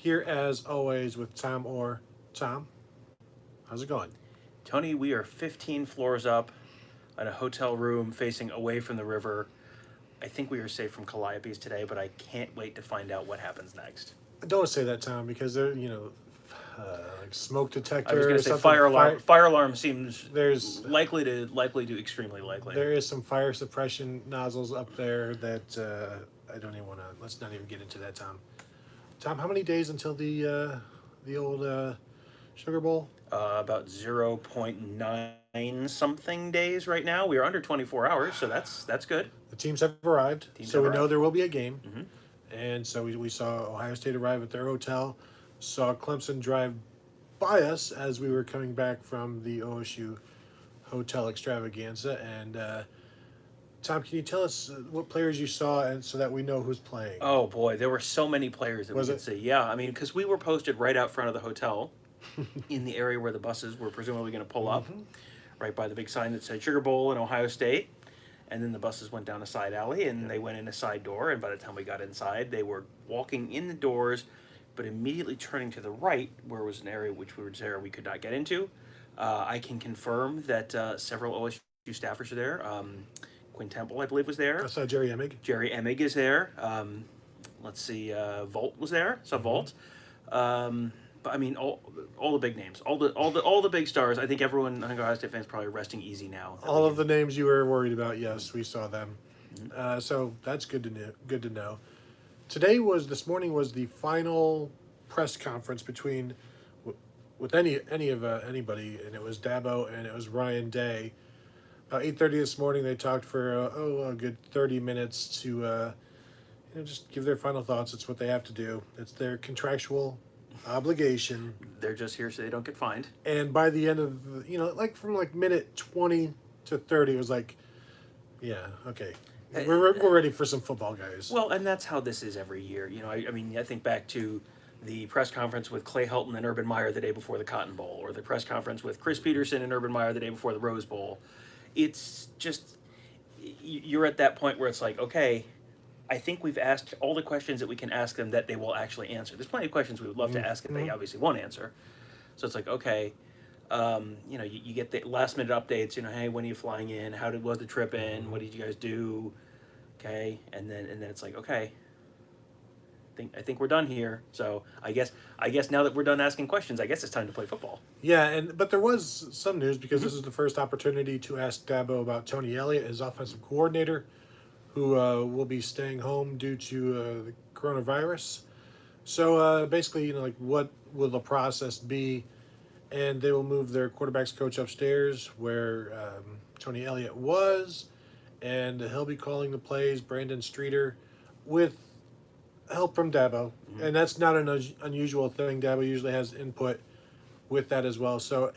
here as always with Tom Orr. Tom, how's it going? Tony, we are 15 floors up in a hotel room facing away from the river. I think we are safe from calliopes today, but I can't wait to find out what happens next. Don't say that, Tom, because there, like smoke I was detector going or to say something. fire alarm. Fire alarm seems There's likely to extremely likely. there is some fire suppression nozzles up there that I don't even want to. Let's not even get into that, Tom. Tom, how many days until the old Sugar Bowl? About 0.9 something days right now. We are under 24 hours, so that's good. The teams have arrived, Teams so have we know arrived. there will be a game. Hmm. And so we saw Ohio State arrive at their hotel, saw Clemson drive by us as we were coming back from the OSU hotel extravaganza. And Tom, can you tell us what players you saw, and so that we know who's playing? Oh boy, there were so many players that we Was could it? see. Yeah, I mean, because we were posted right out front of the hotel, in the area where the buses were presumably going to pull up, Mm-hmm. right by the big sign that said Sugar Bowl and Ohio State. And then the buses went down a side alley and they went in a side door. And by the time we got inside, they were walking in the doors, but immediately turning to the right, where was an area which we were there we could not get into. I can confirm that several OSU staffers are there. Quinn Temple, I believe, was I there. saw Jerry Emig. Jerry Emig is there. Let's see, Volt was there. Saw Volt. But I mean, all the big names, all the big stars. I think everyone, I think Ohio State fans probably resting easy now. All of the names you were worried about, yes, we saw them. So that's good to know. Good to know. This morning was the final press conference between with anybody, and it was Dabo and it was Ryan Day. About 8:30 this morning, they talked for a good 30 minutes to just give their final thoughts. It's what they have to do. It's their contractual obligation. They're just here so they don't get fined. And by the end of like from like minute 20 to 30, it was like, yeah, okay, we're ready for some football, guys. Well, and that's how this is every year. I mean, I think back to the press conference with Clay Helton and Urban Meyer the day before the Cotton Bowl, or the press conference with Chris Peterson and Urban Meyer the day before the Rose Bowl. It's just, you're at that point where it's like, okay, I think we've asked all the questions that we can ask them that they will actually answer. There's plenty of questions we would love to ask that they obviously won't answer. So it's like, okay, you get the last minute updates. Hey, when are you flying in? Was the trip in? What did you guys do? Okay, and then it's like, okay, I think we're done here. So I guess now that we're done asking questions, I guess it's time to play football. Yeah, but there was some news because this is the first opportunity to ask Dabo about Tony Elliott, his offensive coordinator, who will be staying home due to the coronavirus. So basically, like, what will the process be? And they will move their quarterbacks coach upstairs where Tony Elliott was, and he'll be calling the plays, Brandon Streeter, with help from Dabo. And that's not an unusual thing. Dabo usually has input with that as well. So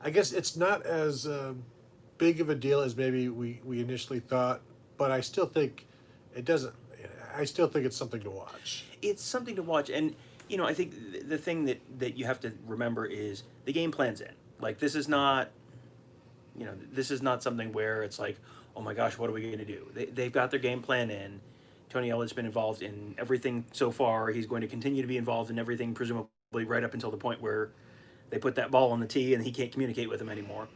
I guess it's not as big of a deal as maybe we initially thought, but I still think it doesn't. I still think it's something to watch. It's something to watch, and I think the thing that you have to remember is the game plan's in. Like, this is not something where it's like, oh my gosh, what are we going to do? They've got their game plan in. Tony Elliott's been involved in everything so far. He's going to continue to be involved in everything, presumably right up until the point where they put that ball on the tee and he can't communicate with them anymore.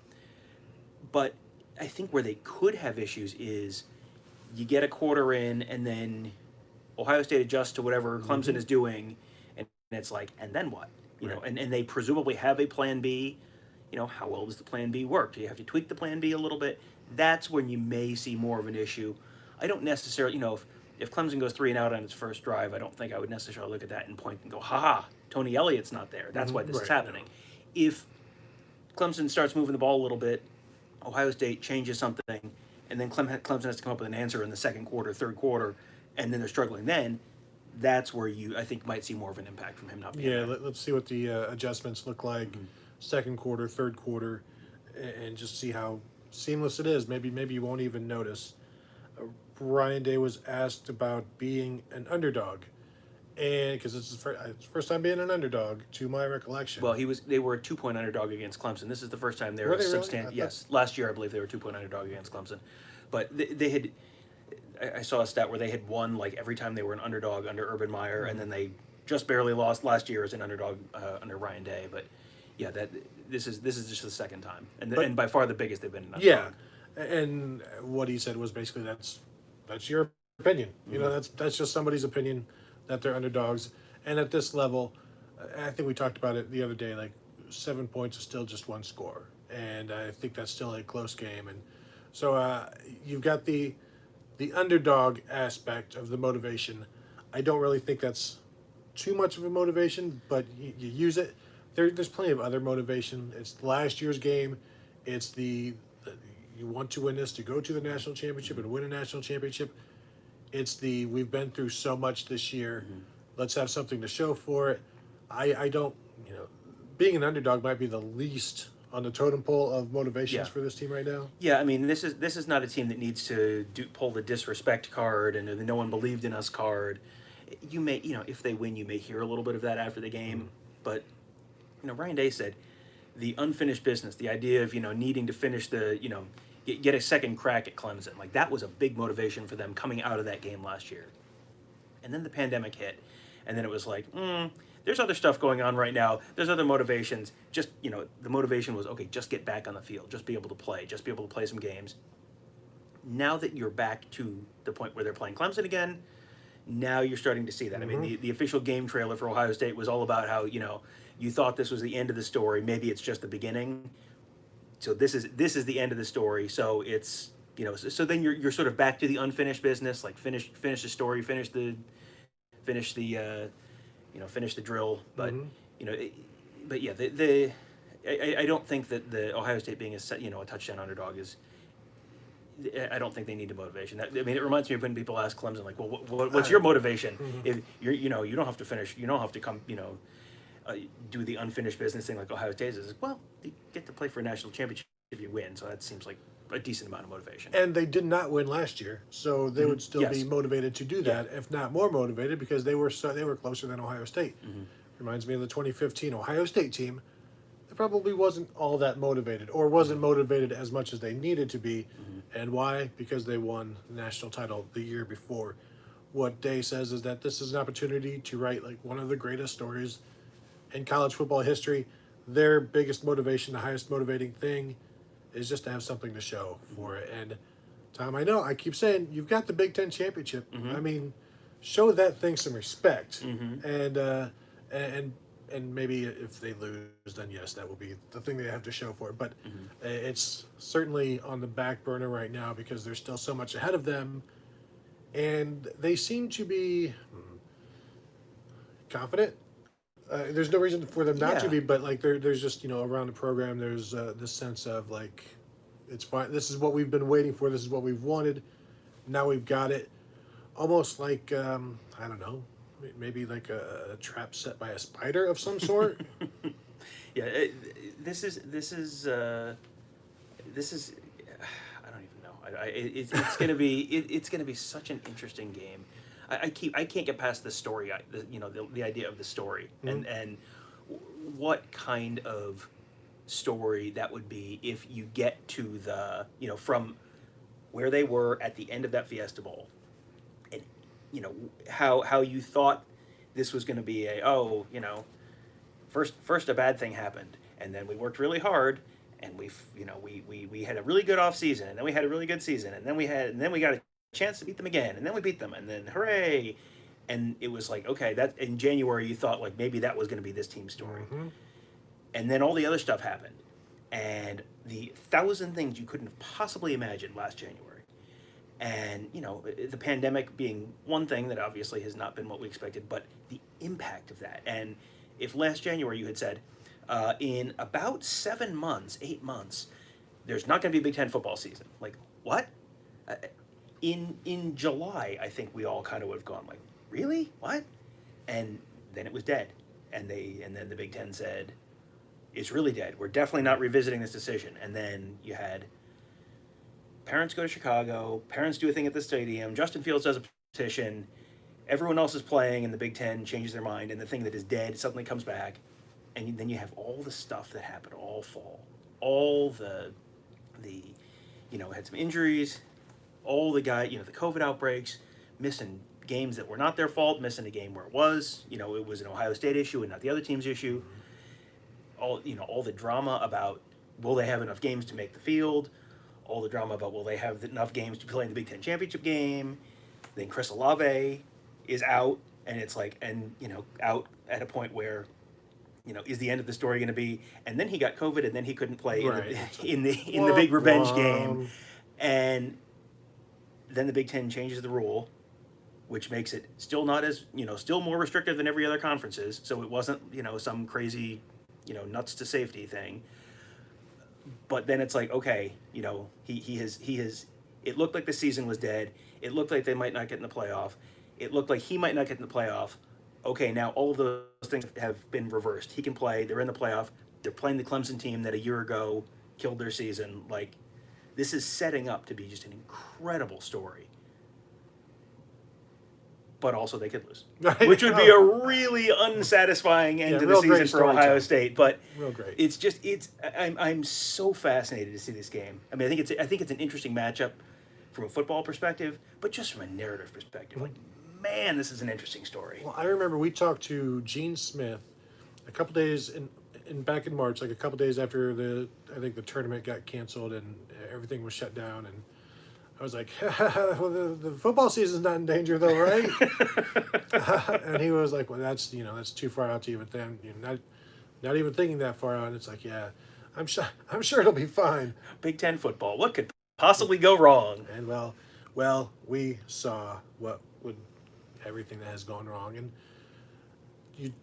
But I think where they could have issues is you get a quarter in and then Ohio State adjusts to whatever Clemson is doing, and it's like, and then what? And they presumably have a plan B. How well does the plan B work? Do you have to tweak the plan B a little bit? That's when you may see more of an issue. I don't necessarily, if Clemson goes 3-and-out on its first drive, I don't think I would necessarily look at that and point and go, ha, Tony Elliott's not there. That's why this is happening. If Clemson starts moving the ball a little bit, Ohio State changes something, and then Clemson has to come up with an answer in the second quarter, third quarter, and then they're struggling then, that's where I think might see more of an impact from him not being there. Let's see what the adjustments look like second quarter, third quarter, and just see how seamless it is. Maybe you won't even notice. Ryan Day was asked about being an underdog, and because it's the first time being an underdog to my recollection. Well, they were a 2-point underdog against Clemson. This is the first time they were Really? Yes, last year I believe they were a 2-point underdog against Clemson, but they had. I saw a stat where they had won like every time they were an underdog under Urban Meyer, and then they just barely lost last year as an underdog under Ryan Day, but yeah, this is just the second time, and by far the biggest they've been an underdog. Yeah, and what he said was basically that's your opinion. You know, that's just somebody's opinion that they're underdogs, and at this level, I think we talked about it the other day. Like 7 points is still just one score, and I think that's still a close game. And so you've got the underdog aspect of the motivation. I don't really think that's too much of a motivation, but you use it. There's plenty of other motivation. It's last year's game. It's the you want to win this to go to the national championship and win a national championship. It's we've been through so much this year. Let's have something to show for it. I don't, being an underdog might be the least on the totem pole of motivations for this team right now. Yeah, I mean, this is not a team that needs to pull the disrespect card and the no one believed in us card. You may, if they win, you may hear a little bit of that after the game, but Ryan Day said the unfinished business, the idea of needing to finish the get a second crack at Clemson, like that was a big motivation for them coming out of that game last year. And then the pandemic hit, and then it was like, there's other stuff going on right now. There's other motivations. Just the motivation was okay. Just get back on the field. Just be able to play. Just be able to play some games. Now that you're back to the point where they're playing Clemson again, now you're starting to see that. I mean, the official game trailer for Ohio State was all about how you thought this was the end of the story. Maybe it's just the beginning. So this is the end of the story. So it's so then you're sort of back to the unfinished business. Like finish the story. Finish the drill. But but yeah, I don't think that the Ohio State being a touchdown underdog is. I don't think they need the motivation. I mean, it reminds me of when people ask Clemson, like, "Well, what's your motivation? If you're, you don't have to finish, you don't have to come, do the unfinished business thing like Ohio State is." Well, you get to play for a national championship if you win, so that seems like a decent amount of motivation. And they did not win last year, so they would still be motivated to do that, if not more motivated, because they were closer than Ohio State. Reminds me of the 2015 Ohio State team. It probably wasn't all that motivated, or wasn't motivated as much as they needed to be. And why? Because they won the national title the year before. What Day says is that this is an opportunity to write like one of the greatest stories in college football history. Their biggest motivation, the highest motivating thing, is just to have something to show for it. And Tom, I know I keep saying you've got the Big Ten championship. I mean, show that thing some respect. And maybe if they lose, then yes, that will be the thing they have to show for it. But it's certainly on the back burner right now because there's still so much ahead of them. And they seem to be confident. There's no reason for them not to be, but like there's just, around the program, there's this sense of like, it's fine. This is what we've been waiting for. This is what we've wanted. Now we've got it. Almost like, I don't know, maybe like a trap set by a spider of some sort. This is I don't even know. It's gonna be such an interesting game. I can't get past the story. The idea of the story and what kind of story that would be if you get to the from where they were at the end of that Fiesta Bowl. How you thought this was going to be first a bad thing happened, and then we worked really hard, and we had a really good off season, and then we had a really good season, and then we got a chance to beat them again, and then we beat them, and then hooray, and it was like, okay, that in January you thought like maybe that was going to be this team's story, and then all the other stuff happened, and the 1,000 things you couldn't have possibly imagined last January. And, the pandemic being one thing that obviously has not been what we expected, but the impact of that. And if last January you had said, in about 8 months, there's not going to be a Big Ten football season. Like, what? In July, I think we all kind of would have gone like, really? What? And then it was dead. And then the Big Ten said, it's really dead. We're definitely not revisiting this decision. And then you had parents go to Chicago, parents do a thing at the stadium, Justin Fields does a petition, everyone else is playing, and the Big Ten changes their mind, and the thing that is dead suddenly comes back, and then you have all the stuff that happened all fall, all the had some injuries, all the the COVID outbreaks, missing games that were not their fault, missing a game where it was. It was an Ohio State issue and not the other team's issue. All the drama about will they have enough games to make the field, all the drama about will they have enough games to play in the Big Ten championship game. Then Chris Olave is out, and it's like, out at a point where, is the end of the story going to be? And then he got COVID, and then he couldn't play Right. in the big revenge game, and then the Big Ten changes the rule, which makes it still not as still more restrictive than every other conferences. So it wasn't some crazy nuts to safety thing. But then it's like, okay, he has. It looked like the season was dead. It looked like they might not get in the playoff. It looked like he might not get in the playoff. Okay, now all of those things have been reversed. He can play. They're in the playoff. They're playing the Clemson team that a year ago killed their season. Like, this is setting up to be just an incredible story. But also they could lose, which would be a really unsatisfying end to the season for Ohio State. But real great. I'm so fascinated to see this game. I mean, I think it's an interesting matchup from a football perspective, but just from a narrative perspective. Like, man, this is an interesting story. Well, I remember we talked to Gene Smith a couple days back in March, like a couple days after the tournament got canceled and everything was shut down, and I was like, well, the football season's not in danger though, right? And he was like, well, that's too far out to even think, not even thinking that far out. And it's like, yeah, I'm sure it'll be fine. Big Ten football, what could possibly go wrong? And we saw everything that has gone wrong, and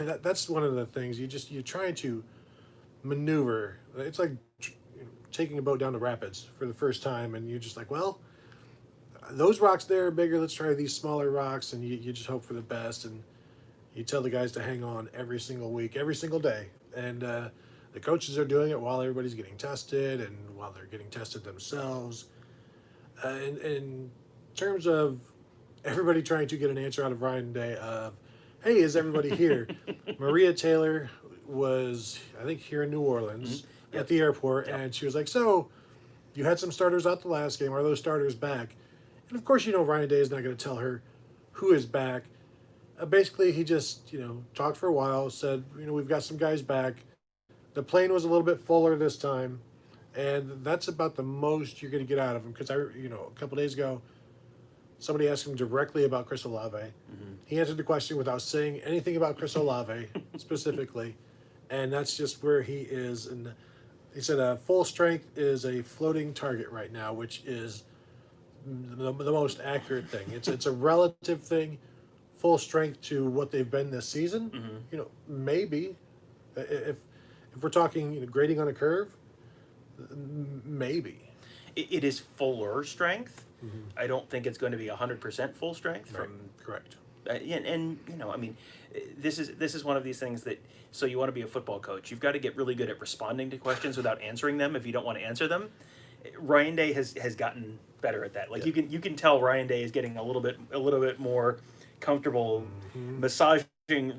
that's one of the things you're trying to maneuver. It's like taking a boat down the rapids for the first time, and you're just like, well, those rocks there are bigger, let's try these smaller rocks, and you just hope for the best, and you tell the guys to hang on every single week, every single day, and the coaches are doing it while everybody's getting tested and while they're getting tested themselves. In terms of everybody trying to get an answer out of Ryan Day of, hey, is everybody here? Maria Taylor was, I think, here in New Orleans at the airport, and she was like, so you had some starters out the last game. Are those starters back? And of course, Ryan Day is not going to tell her who is back. Basically, he just, talked for a while, said, we've got some guys back. The plane was a little bit fuller this time, and that's about the most you're going to get out of him. Because a couple days ago, somebody asked him directly about Chris Olave. Mm-hmm. He answered the question without saying anything about Chris Olave specifically, and that's just where he is. And he said full strength is a floating target right now, which is the most accurate thing. It's a relative thing. Full strength to what they've been this season. Mm-hmm. Maybe if we're talking grading on a curve, maybe it is fuller strength. Mm-hmm. I don't think it's going to be 100% full strength. Right. Correct. And I mean, this is one of these things that, so you want to be a football coach, you've got to get really good at responding to questions without answering them if you don't want to answer them. Ryan Day has gotten better at that. Like, you can tell Ryan Day is getting a little bit more comfortable, mm-hmm. massaging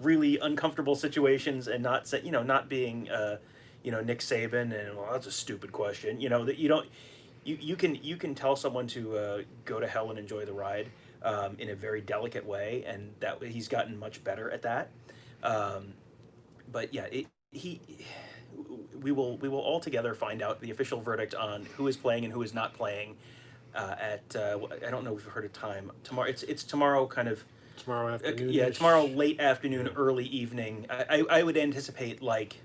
really uncomfortable situations and not being Nick Saban and, well, that's a stupid question. That you don't. You can tell someone to go to hell and enjoy the ride in a very delicate way, and that he's gotten much better at that. But yeah, we will all together find out the official verdict on who is playing and who is not playing at I don't know if you've heard of time tomorrow. It's tomorrow, kind of tomorrow afternoon. Tomorrow late afternoon, early evening. I would anticipate like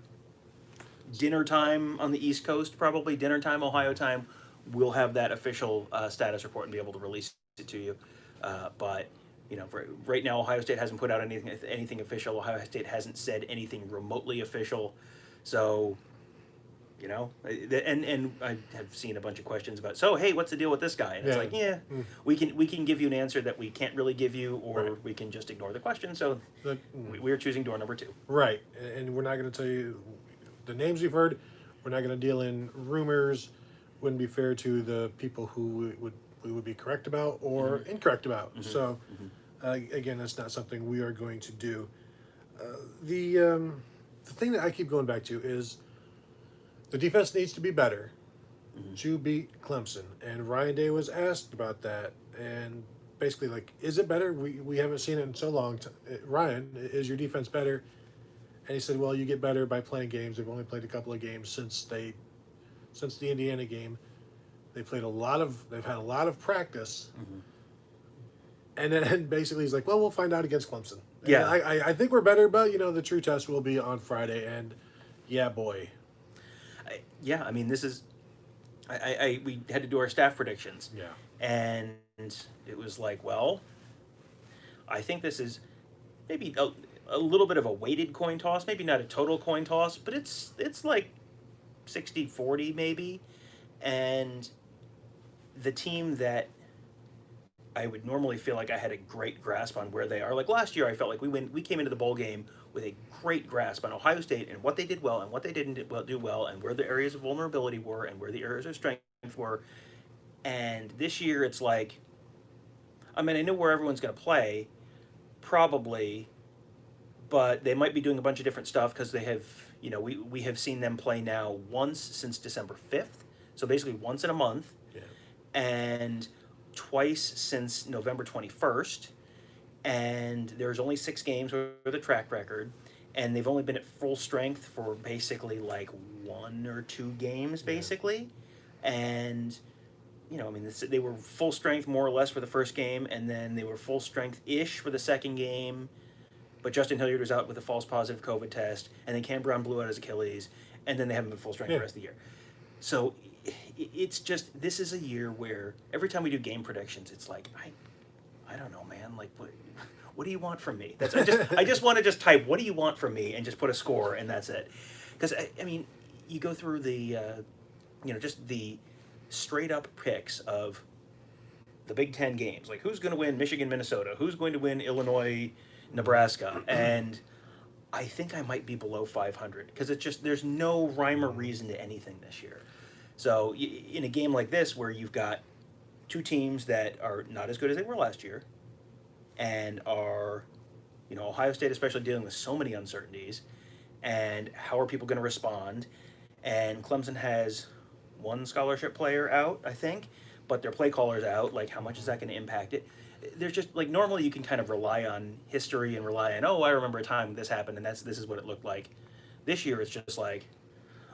dinner time on the East Coast, probably dinner time Ohio time. We'll have that official status report and be able to release it to you. But right now, Ohio State hasn't put out anything official. Ohio State hasn't said anything remotely official. So, and I have seen a bunch of questions about, so, hey, what's the deal with this guy? And it's like, we can give you an answer that we can't really give you, or we can just ignore the question. So we're choosing door number 2. Right, and we're not going to tell you the names we've heard. We're not going to deal in rumors. Wouldn't be fair to the people who we would be correct about or mm-hmm. incorrect about. Mm-hmm. So, again, that's not something we are going to do. The thing that I keep going back to is the defense needs to be better to beat Clemson. And Ryan Day was asked about that. And basically like, is it better? We haven't seen it in so long. Ryan, is your defense better? And he said, well, you get better by playing games. They've only played a couple of games since the Indiana game. They've had a lot of practice. Mm-hmm. And then basically he's like, well, we'll find out against Clemson. And Yeah. I think we're better, but the true test will be on Friday. And yeah, boy. I mean, this is, we had to do our staff predictions. Yeah. And it was like, well, I think this is maybe a little bit of a weighted coin toss, maybe not a total coin toss, but it's like 60-40 maybe. And the team that I would normally feel like I had a great grasp on where they are. Like last year, I felt like we came into the bowl game with a great grasp on Ohio State and what they did well and what they didn't do well and where the areas of vulnerability were and where the areas of strength were. And this year, it's like, I mean, I know where everyone's going to play, probably, but they might be doing a bunch of different stuff because they have, we have seen them play now once since December 5th. So basically once in a month. Yeah. And twice since November 21st, and there's only 6 games with a track record, and they've only been at full strength for basically like 1 or 2 games, basically. Yeah. And, I mean, they were full strength more or less for the first game, and then they were full strength-ish for the second game, but Justin Hilliard was out with a false positive COVID test, and then Cam Brown blew out his Achilles, and then they haven't been full strength the rest of the year. So it's just, this is a year where every time we do game predictions, it's like, I don't know, man. Like, what do you want from me? I just want to just type, what do you want from me? And just put a score, and that's it. Because, I mean, you go through the, just the straight up picks of the Big Ten games. Like, who's going to win Michigan, Minnesota? Who's going to win Illinois, Nebraska? And I think I might be below 500 because it's just, there's no rhyme or reason to anything this year. So in a game like this where you've got 2 teams that are not as good as they were last year and are, Ohio State especially dealing with so many uncertainties, and how are people going to respond? And Clemson has 1 scholarship player out, I think, but their play caller's out. Like, how much is that going to impact it? There's just, like, normally you can kind of rely on history and rely on, I remember a time this happened and this is what it looked like. This year it's just like,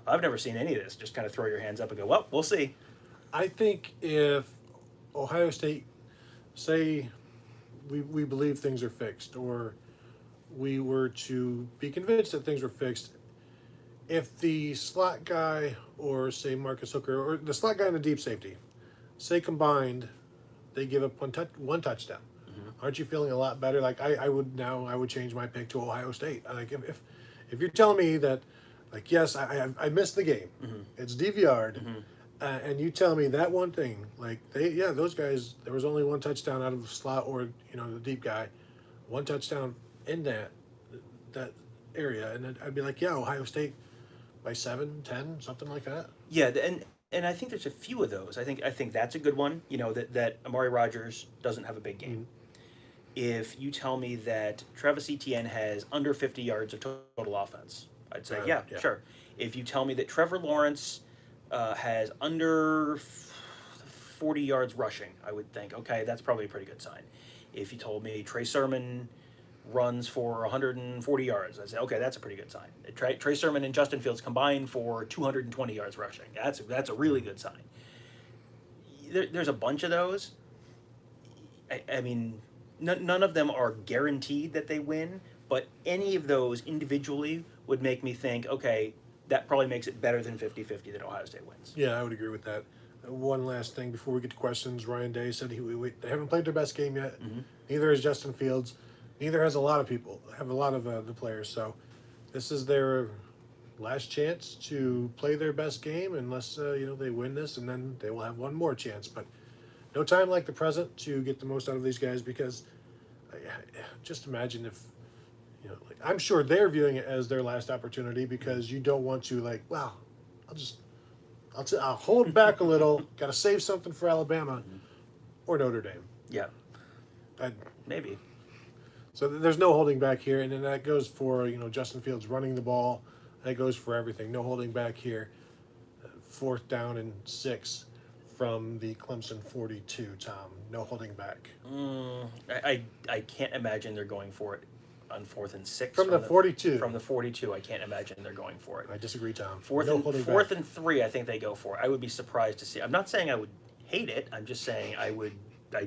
I've never seen any of this. Just kind of throw your hands up and go, well, we'll see. I think if Ohio State, say we believe things are fixed, or we were to be convinced that things were fixed, if the slot guy, or say Marcus Hooker, or the slot guy and the deep safety, say combined, they give up one touchdown. Mm-hmm. Aren't you feeling a lot better? Like I would change my pick to Ohio State. Like if you're telling me that, like, yes, I missed the game. Mm-hmm. It's DVR'd. Mm-hmm. And you tell me that one thing, like, those guys, there was only 1 touchdown out of the slot or, the deep guy. 1 touchdown in that area. And then I'd be like, Ohio State by 7, 10, something like that. Yeah, and I think there's a few of those. I think that's a good one, that Amari Rodgers doesn't have a big game. Mm-hmm. If you tell me that Travis Etienne has under 50 yards of total offense, I'd say, yeah, sure. If you tell me that Trevor Lawrence has under 40 yards rushing, I would think, okay, that's probably a pretty good sign. If you told me Trey Sermon runs for 140 yards, I'd say, okay, that's a pretty good sign. Trey Sermon and Justin Fields combined for 220 yards rushing. That's a really good sign. There's a bunch of those. I mean, none of them are guaranteed that they win, but any of those individually would make me think, okay, that probably makes it better than 50-50 that Ohio State wins. Yeah, I would agree with that. One last thing before we get to questions. Ryan Day said they haven't played their best game yet. Mm-hmm. Neither has Justin Fields. Neither has a lot of people. Have a lot of the players. So this is their last chance to play their best game, unless they win this, and then they will have one more chance. But no time like the present to get the most out of these guys, because just imagine if. I'm sure they're viewing it as their last opportunity, because you don't want to, like, well, I'll hold back a little. Got to save something for Alabama or Notre Dame. Yeah, maybe. So there's no holding back here, and then that goes for Justin Fields running the ball. That goes for everything. No holding back here. 4th down and 6. from the Clemson 42, Tom? No holding back. I can't imagine they're going for it on 4th and 6. From the 42. From the 42, I can't imagine they're going for it. I disagree, Tom. Fourth back. and 3, I think they go for it. I would be surprised to see. I'm not saying I would hate it. I'm just saying I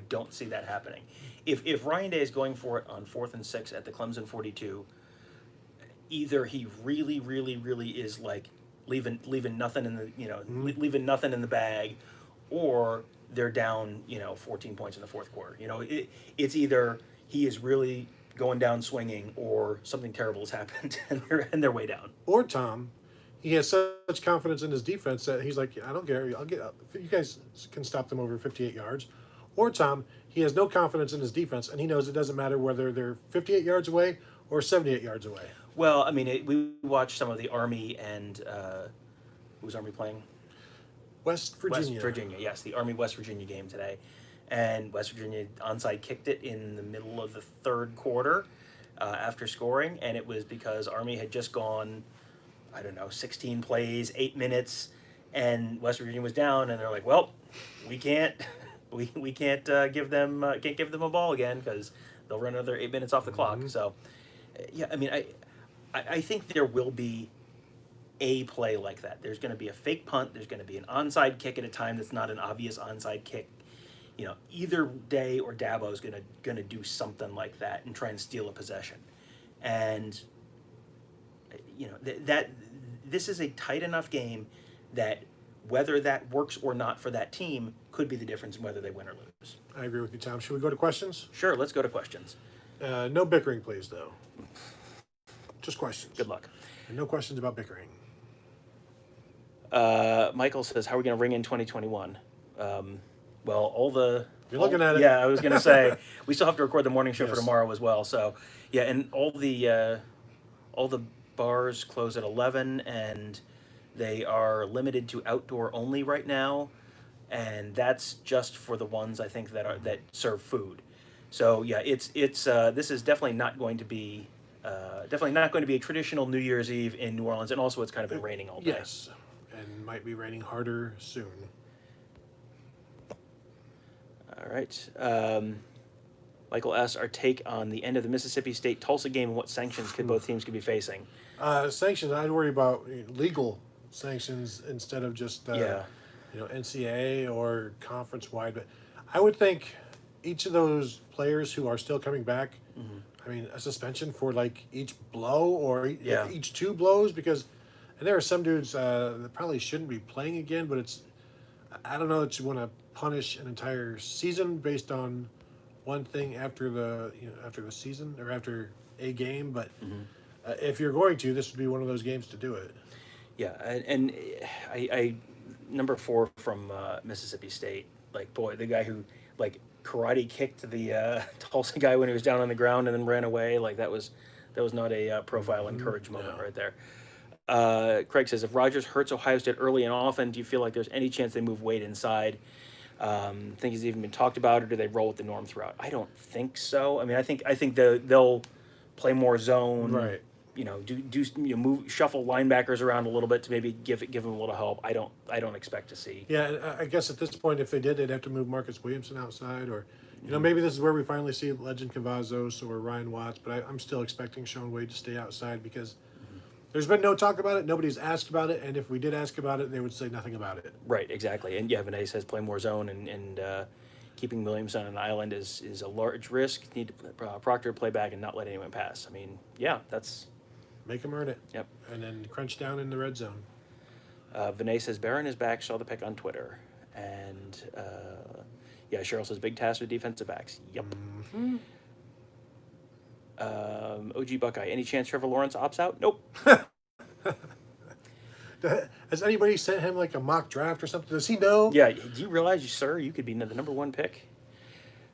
don't see that happening. If Ryan Day is going for it on 4th and 6 at the Clemson 42, either he really, really, really is like leaving nothing in the leaving nothing in the bag, or they're down 14 points in the fourth quarter. It's either he is really going down swinging, or something terrible has happened and they're way down. Or Tom, he has such confidence in his defense that he's like, I don't care, I'll get up. You guys can stop them over 58 yards. Or Tom, he has no confidence in his defense, and he knows it doesn't matter whether they're 58 yards away or 78 yards away. Well, I mean, we watched some of the Army and who was Army playing? West Virginia. West Virginia, yes, the Army-West Virginia game today. And West Virginia onside kicked it in the middle of the third quarter after scoring, and it was because Army had just gone, 16 plays, 8 minutes, and West Virginia was down, and they're like, well, we can't give them a ball again because they'll run another 8 minutes off the clock. So, yeah, I mean, I think there will be a play like that. There's going to be a fake punt. There's going to be an onside kick at a time that's not an obvious onside kick. Either Day or Dabo is going to do something like that and try and steal a possession. And that this is a tight enough game that whether that works or not for that team could be the difference in whether they win or lose. I agree with you, Tom. Should we go to questions? Sure, let's go to questions. No bickering, please, though. Just questions. Good luck. And no questions about bickering. Michael says, how are we going to ring in 2021? Well, You're looking at it. Yeah, I was going to say, we still have to record the morning show Yes. for tomorrow as well. So, yeah, and all the bars close at 11, and they are limited to outdoor only right now, and that's just for the ones I think that serve food. So yeah, it's this is definitely not going to be a traditional New Year's Eve in New Orleans, and also it's kind of been raining all day. Yes, and might be raining harder soon. All right. Michael asks our take on the end of the Mississippi State Tulsa game and what sanctions both teams could be facing. Sanctions, I'd worry about legal sanctions instead of just NCAA or conference-wide. But I would think each of those players who are still coming back, I mean, a suspension for like each blow or each 2 blows, because and there are some dudes that probably shouldn't be playing again, but I don't know that you want to punish an entire season based on one thing after the season or after a game, but if you're going to, this would be one of those games to do it. Yeah, and I number 4 from Mississippi State, like, boy, the guy who like karate kicked the Tulsa guy when he was down on the ground and then ran away, like that was not a profile and courage moment right there. Craig says, if Rodgers hurts Ohio State early and often, do you feel like there's any chance they move Wade inside? Think he's even been talked about, or do they roll with the norm throughout? I don't think so. I mean, I think they'll play more zone, right? Move, shuffle linebackers around a little bit to maybe give them a little help. I don't expect to see. Yeah, I guess at this point, if they did, they'd have to move Marcus Williamson outside, or maybe this is where we finally see Legend Cavazos or Ryan Watts. But I'm still expecting Sean Wade to stay outside because there's been no talk about it. Nobody's asked about it, and if we did ask about it, they would say nothing about it. Right, exactly. And yeah, Vinay says play more zone, and keeping Williamson on an island is a large risk. Need Proctor to play back and not let anyone pass. I mean, yeah, that's. Make him earn it. Yep. And then crunch down in the red zone. Vinay says Barron is back. Saw the pick on Twitter. And Cheryl says big task with defensive backs. Yep. OG Buckeye. Any chance Trevor Lawrence opts out? Nope. Has anybody sent him like a mock draft or something? Does he know? Yeah. Do you realize, sir, you could be the number 1 pick?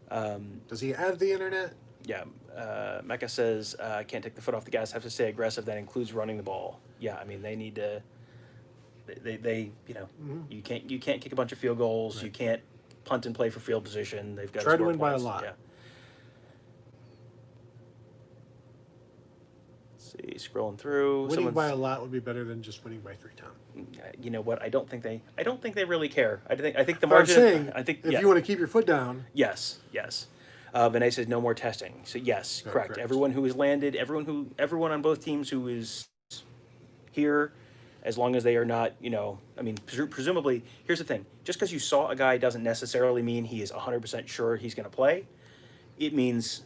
Does he have the internet? Yeah. Mecca says, can't take the foot off the gas, have to stay aggressive. That includes running the ball. Yeah, I mean, they need to, you can't kick a bunch of field goals. Right. You can't punt and play for field position. They've got to score win points. by a lot. Yeah. Let's See, scrolling through. Winning by a lot would be better than just winning by 3, Tom. You know what? I don't think they really care. I think the But I'm margin. saying, I think if you want to keep your foot down, Yes, yes. Vinay says no more testing. So yes, Right, correct. correct. Everyone who has landed, everyone on both teams who is here, as long as they are not, I mean, presumably. Here's the thing: just because you saw a guy doesn't necessarily mean he is 100% sure he's going to play. It means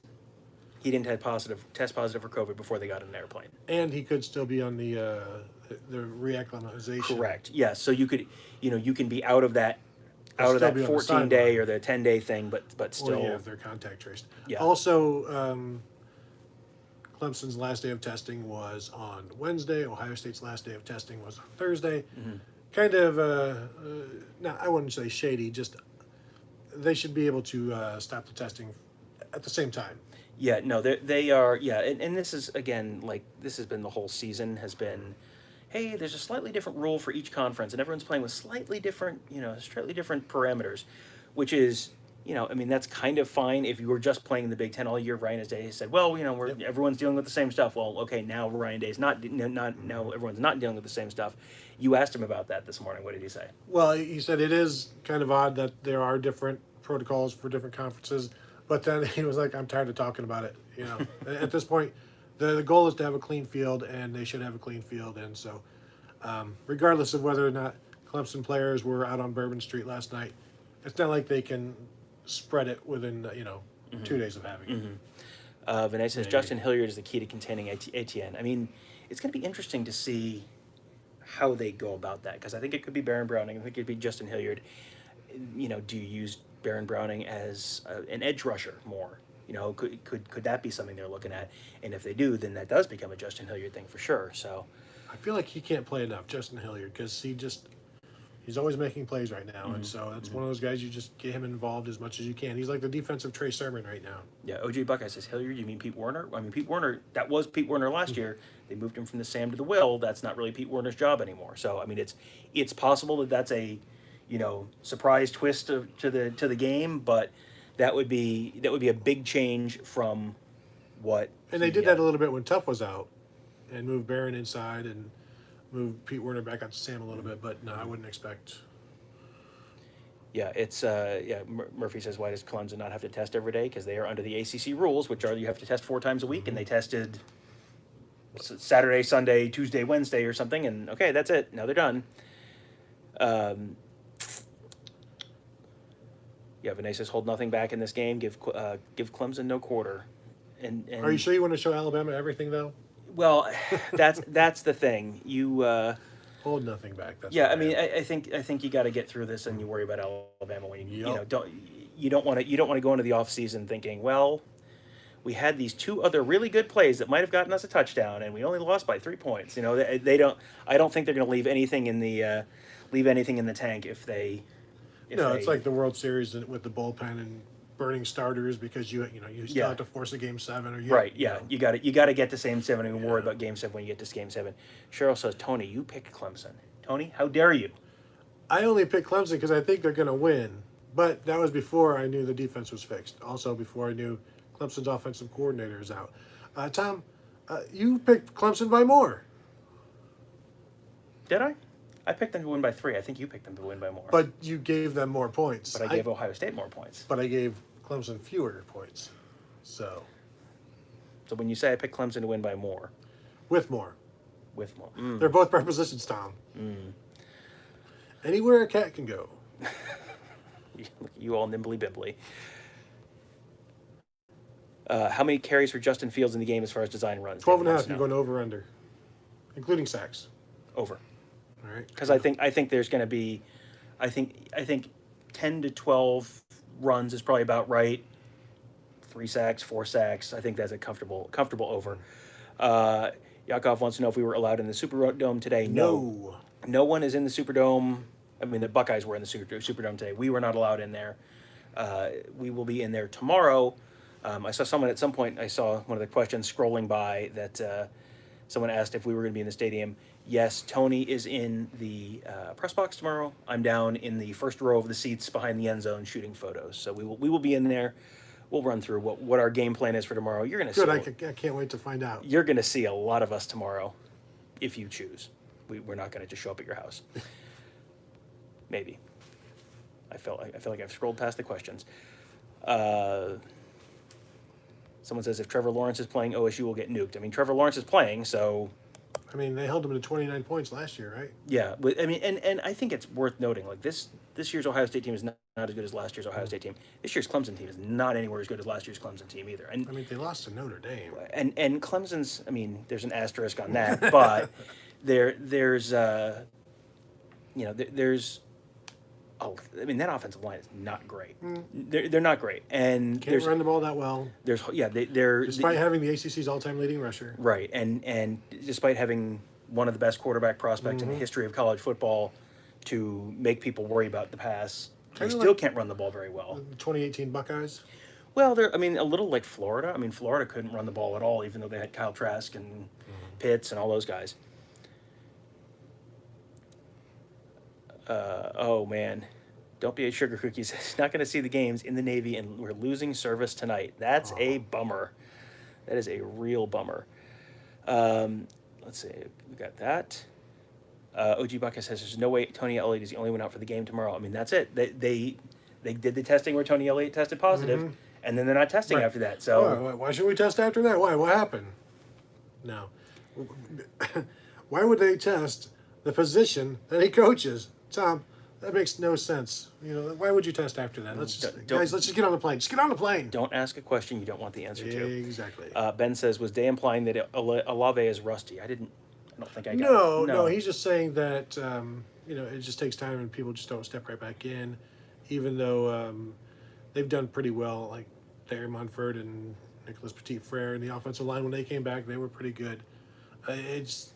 he didn't test positive for COVID before they got in an airplane. and he could still be on the reacclimatization. Correct. Yes. So you could, you can be out of that, They'll out of still that be on the 14-day sideline. or the 10-day thing, but Or still. yeah, if they're contact traced. Yeah. Also, Clemson's last day of testing was on Wednesday. Ohio State's last day of testing was on Thursday. Mm-hmm. Kind of, no, I wouldn't say shady. Just they should be able to stop the testing at the same time. Yeah, no, they are. Yeah, and this is again like this has been the whole season has been. Hey, there's a slightly different rule for each conference, and everyone's playing with slightly different parameters, which is, I mean, that's kind of fine if you were just playing the Big Ten all year. Ryan Day said, well, everyone's dealing with the same stuff. Well, okay, now Ryan Day's not now everyone's not dealing with the same stuff. You asked him about that this morning. What did he say? Well, he said it is kind of odd that there are different protocols for different conferences, but then he was like, I'm tired of talking about it. At this point, the goal is to have a clean field, and they should have a clean field. And so, regardless of whether or not Clemson players were out on Bourbon Street last night, it's not like they can spread it within 2 days of having it. Vinay says Justin Hilliard is the key to containing ATN. I mean, it's going to be interesting to see how they go about that, because I think it could be Baron Browning. I think it could be Justin Hilliard. Do you use Baron Browning as an edge rusher more? Could that be something they're looking at? And if they do, then that does become a Justin Hilliard thing for sure. So, I feel like he can't play enough, Justin Hilliard, because he's always making plays right now, and so that's one of those guys you just get him involved as much as you can. He's like the defensive Trey Sermon right now. Yeah, OJ Buckeye says Hilliard. You mean Pete Werner? I mean Pete Werner. That was Pete Werner last year. They moved him from the Sam to the Will. That's not really Pete Werner's job anymore. So I mean, it's possible that that's a surprise twist to the game, but that would be a big change from what. And they did that a little bit when Tuff was out, and moved Barron inside and moved Pete Werner back out to Sam a little bit. But no, I wouldn't expect. Yeah, it's Murphy says, why does Clemson not have to test every day? Because they are under the ACC rules, which are you have to test 4 times a week, and they tested Saturday, Sunday, Tuesday, Wednesday, or something, and okay, that's it. Now they're done. Yeah, Vinay says hold nothing back in this game. Give Clemson no quarter. And Are you sure you want to show Alabama everything though? Well, that's the thing. You hold nothing back. That's I mean, I think you got to get through this, and you worry about Alabama when you don't want to go into the off season thinking, well, we had these 2 other really good plays that might have gotten us a touchdown, and we only lost by 3 points. They don't. I don't think they're going to leave anything in the tank if they. It's like the World Series with the bullpen and burning starters because you still have to force a Game 7 or you got to get to Game 7 and worry about Game 7 when you get to Game 7. Cheryl says, Tony, you picked Clemson. Tony, how dare you? I only picked Clemson because I think they're going to win, but that was before I knew the defense was fixed. Also before I knew Clemson's offensive coordinator is out. Tom, you picked Clemson by more. Did I? I picked them to win by 3. I think you picked them to win by more. But you gave them more points. But I gave Ohio State more points. But I gave Clemson fewer points. So when you say I picked Clemson to win by more. With more. Mm. They're both prepositions, Tom. Anywhere a cat can go. You all nimbly bimbly. How many carries for Justin Fields in the game as far as design runs? 12.5, you're going over under. Including sacks. Over. All right. Because I think there's going to be, I think 10 to 12 runs is probably about right. 3 sacks, 4 sacks. I think that's a comfortable over. Yakov wants to know if we were allowed in the Superdome today. No one is in the Superdome. I mean, the Buckeyes were in the Superdome today. We were not allowed in there. We will be in there tomorrow. I saw someone at some point. I saw one of the questions scrolling by that someone asked if we were going to be in the stadium. Yes, Tony is in the press box tomorrow. I'm down in the first row of the seats behind the end zone shooting photos. So we will be in there we'll run through what our game plan is for tomorrow. You're gonna Good. see. I can't wait to find out. You're gonna see a lot of us tomorrow, if you choose. We're not gonna just show up at your house. Maybe. I feel like I've scrolled past the questions. Someone says if Trevor Lawrence is playing, OSU will get nuked. I mean, Trevor Lawrence is playing, so I mean, they held him to 29 points last year, right? yeah. But, I mean, and I think it's worth noting, like this year's Ohio State team is not as good as last year's Ohio State team. This year's Clemson team is not anywhere as good as last year's Clemson team either. And I mean, they lost to Notre Dame. and Clemson's, I mean, there's an asterisk on that, but there's oh, I mean, that offensive line is not great. They're not great, and Can't run the ball that well. They're Despite having the ACC's all-time leading rusher. right, and despite having one of the best quarterback prospects in the history of college football, to make people worry about the pass, they still can't run the ball very well. The 2018 Buckeyes. Well, I mean, a little like Florida. I mean, Florida couldn't run the ball at all, even though they had Kyle Trask and Pitts and all those guys. Oh man, don't be a sugar cookie. He's not going to see the games in the Navy, and we're losing service tonight. That's a bummer. That is a real bummer. Let's see, we got that. OG Bucket says there's no way Tony Elliott is the only one out for the game tomorrow. I mean, that's it. They did the testing where Tony Elliott tested positive, and then they're not testing after that. So why should we test after that? Why? What happened? No. Why would they test the position that he coaches? Tom, that makes no sense. You know, why would you test after that? Let's just get on the plane. Just get on the plane. Don't ask a question you don't want the answer to. Exactly. Ben says, was Day implying that Olave is rusty? I don't think I got it. No. He's just saying that it just takes time and people just don't step right back in, even though they've done pretty well. Like Thayer Munford and Nicholas Petit-Frere in the offensive line, when they came back, they were pretty good. It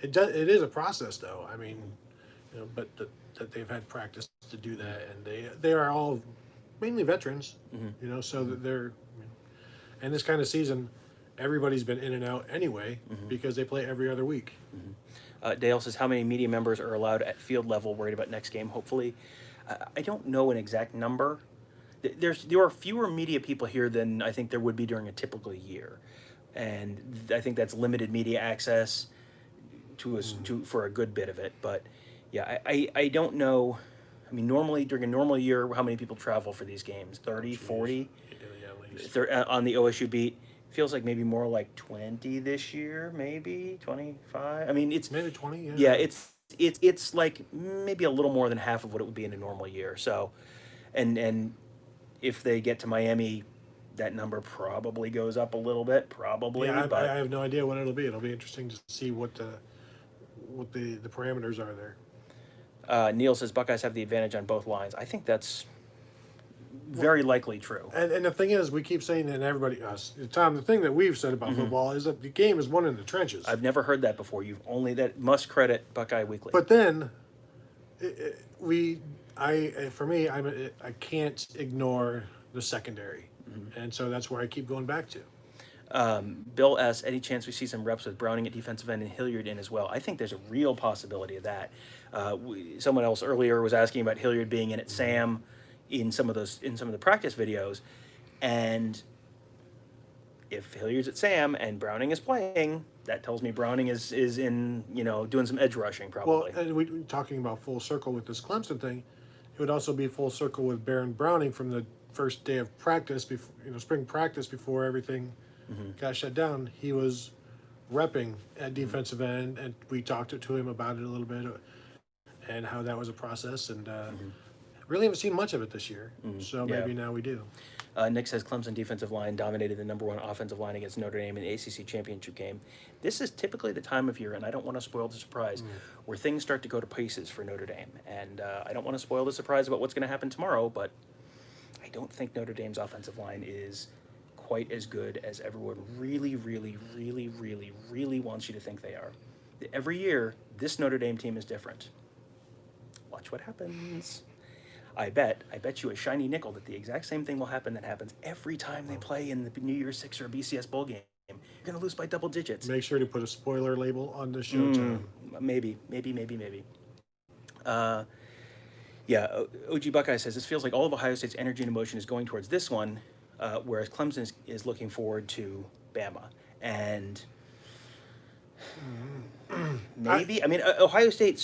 is a process, though. I mean, but that they've had practice to do that, and they are all mainly veterans. So that they're, and this kind of season, everybody's been in and out anyway because they play every other week. Dale says, how many media members are allowed at field level? Worried about next game, hopefully. I don't know an exact number. There are fewer media people here than I think there would be during a typical year, and I think that's limited media access for a good bit of it. But yeah, I don't know. I mean, normally during a normal year, how many people travel for these games? 30, 40? On the OSU beat. Feels like maybe more like 20 this year, maybe 25. I mean, it's maybe 20. Yeah, it's like maybe a little more than half of what it would be in a normal year. So, and if they get to Miami, that number probably goes up a little bit. Probably. Yeah, but I have no idea what it'll be. It'll be interesting to see what the parameters are there. Neil says Buckeyes have the advantage on both lines. I think that's very likely true. And the thing is, we keep saying, and everybody, us, Tom, the thing that we've said about football is that the game is won in the trenches. I've never heard that before. That must credit Buckeye Weekly. But then, I can't ignore the secondary. And so that's where I keep going back to. Bill asks, any chance we see some reps with Browning at defensive end and Hilliard in as well? I think there's a real possibility of that. Someone else earlier was asking about Hilliard being in at Sam in some of the practice videos, and if Hilliard's at Sam and Browning is playing, that tells me Browning is in doing some edge rushing probably. Well, and we're talking about full circle with this Clemson thing. It would also be full circle with Baron Browning from the first day of practice, before spring practice, before everything got shut down. He was repping at defensive end, and we talked to him about it a little bit and how that was a process, and really haven't seen much of it this year. So maybe now we do. Nick says Clemson defensive line dominated the number one offensive line against Notre Dame in the ACC championship game. This is typically the time of year, and I don't want to spoil the surprise, where things start to go to pieces for Notre Dame. And I don't want to spoil the surprise about what's going to happen tomorrow, but I don't think Notre Dame's offensive line is quite as good as everyone really, really, really, really, really wants you to think they are. Every year, this Notre Dame team is different. Watch what happens. I bet you a shiny nickel that the exact same thing will happen that happens every time they play in the New Year's Six or a BCS bowl game. You're going to lose by double digits. Make sure to put a spoiler label on the show, Tom. Maybe. OG Buckeye says, this feels like all of Ohio State's energy and emotion is going towards this one. whereas Clemson is looking forward to Bama. And maybe, I mean, Ohio State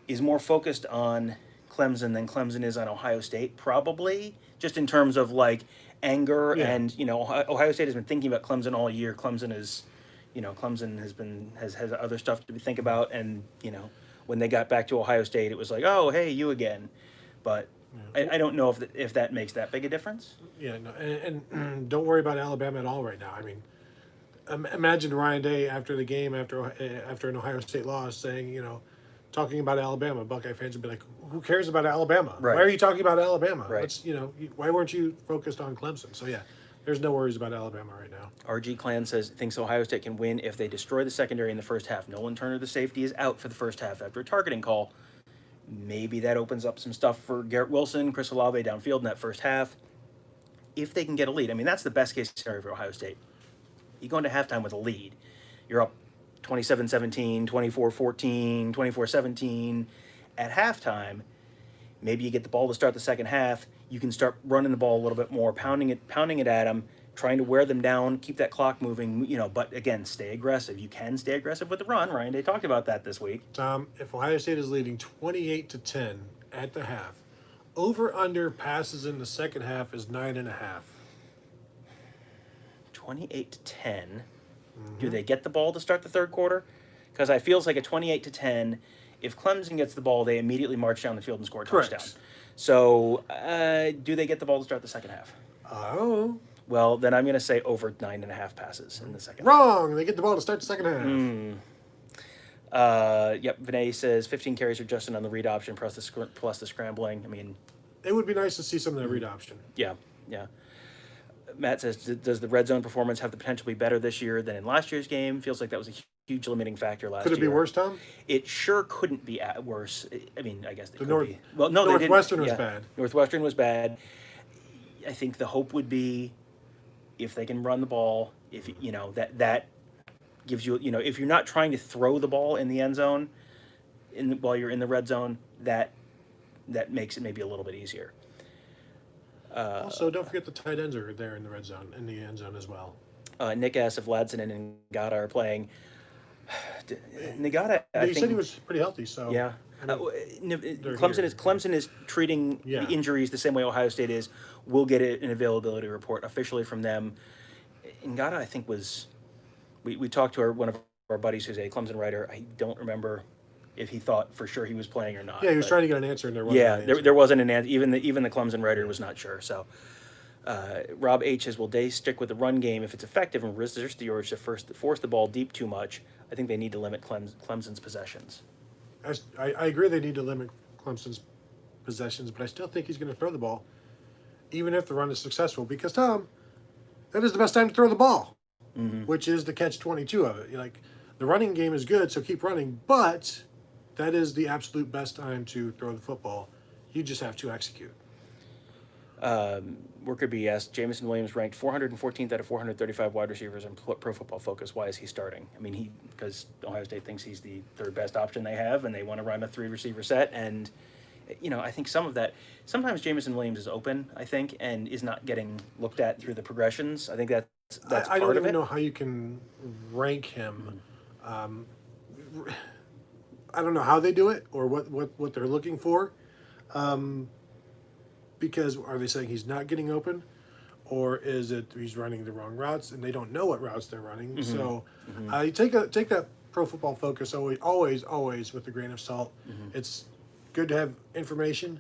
is more focused on Clemson than Clemson is on Ohio State, probably, just in terms of like anger. Yeah. And, Ohio State has been thinking about Clemson all year. Clemson has other stuff to think about. And, when they got back to Ohio State, it was like, oh, hey, you again. But I don't know if that makes that big a difference. Yeah, no, and don't worry about Alabama at all right now. I mean, imagine Ryan Day after the game, after an Ohio State loss, saying, talking about Alabama. Buckeye fans would be like, "Who cares about Alabama? Right. Why are you talking about Alabama? Right. Let's, why weren't you focused on Clemson?" So yeah, there's no worries about Alabama right now. RG Clan thinks Ohio State can win if they destroy the secondary in the first half. Nolan Turner, the safety, is out for the first half after a targeting call. Maybe that opens up some stuff for Garrett Wilson, Chris Olave downfield in that first half. If they can get a lead, I mean, that's the best case scenario for Ohio State. You go into halftime with a lead. You're up 27-17, 24-14, 24-17. At halftime, maybe you get the ball to start the second half. You can start running the ball a little bit more, pounding it at them, trying to wear them down, keep that clock moving, but again, stay aggressive. You can stay aggressive with the run. Ryan Day talked about that this week. Tom, if Ohio State is leading 28-10 at the half, over/under passes in the second half is 9.5. 28-10. Do they get the ball to start the third quarter? Because I feels like a 28-10. If Clemson gets the ball, they immediately march down the field and score a touchdown. Correct. So, do they get the ball to start the second half? Oh. Well, then I'm going to say over 9.5 passes in the second Wrong. They get the ball to start the second half. Yep, Vinay says 15 carries for Justin on the read option plus the scrambling. I mean, It would be nice to see some of that read option. yeah. Matt says, does the red zone performance have the potential to be better this year than in last year's game? Feels like that was a huge limiting factor last year. Could it be worse, Tom? It sure couldn't be worse. I mean, I guess it could be. Well, no, Northwestern was bad. Northwestern was bad. I think the hope would be if they can run the ball, if that gives you, if you're not trying to throw the ball in the end zone while you're in the red zone, that makes it maybe a little bit easier. Also, don't forget the tight ends are there in the red zone, in the end zone as well. Nick asked if Ladson and Ngata are playing. Ngata, He said he was pretty healthy, so yeah. Clemson is treating the injuries the same way Ohio State is. We'll get an availability report officially from them. Ngata, I think, was. We talked to one of our buddies who's a Clemson writer. I don't remember if he thought for sure he was playing or not. Yeah, he was trying to get an answer, and there wasn't. Yeah, an answer. there wasn't an answer. Even the Clemson writer was not sure. So, Rob H says, will they stick with the run game if it's effective and resist the urge to force the ball deep too much? I think they need to limit Clemson's possessions. I agree they need to limit Clemson's possessions, but I still think he's going to throw the ball, even if the run is successful. Because, Tom, that is the best time to throw the ball, which is the catch-22 of it. The running game is good, so keep running, but that is the absolute best time to throw the football. You just have to execute. Worker B asked, Jamison Williams ranked 414th out of 435 wide receivers in Pro Football Focus. Why is he starting? I mean, because Ohio State thinks he's the third best option they have, and they want to run a 3-receiver set. And, I think some of that, sometimes Jamison Williams is open, I think, and is not getting looked at through the progressions. I think that's part of it. I don't even know how you can rank him. I don't know how they do it or what they're looking for. Because are they saying he's not getting open, or is it he's running the wrong routes and they don't know what routes they're running? So you take that Pro Football Focus always with a grain of salt. It's good to have information,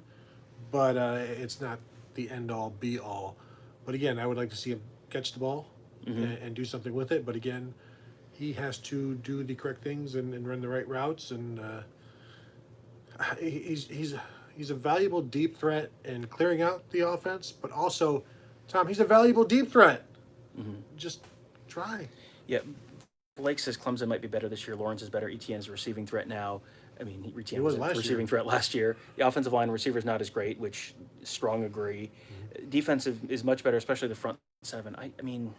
but it's not the end all be all. But again, I would like to see him catch the ball and do something with it. But again, he has to do the correct things and run the right routes, and he's a valuable deep threat in clearing out the offense, but also, Tom, he's a valuable deep threat. Just try. Yeah. Blake says Clemson might be better this year. Lawrence is better. Etienne is a receiving threat now. I mean, Etienne was a receiving threat last year. The offensive line receiver is not as great, which strong agree. Defensive is much better, especially the front seven. I mean,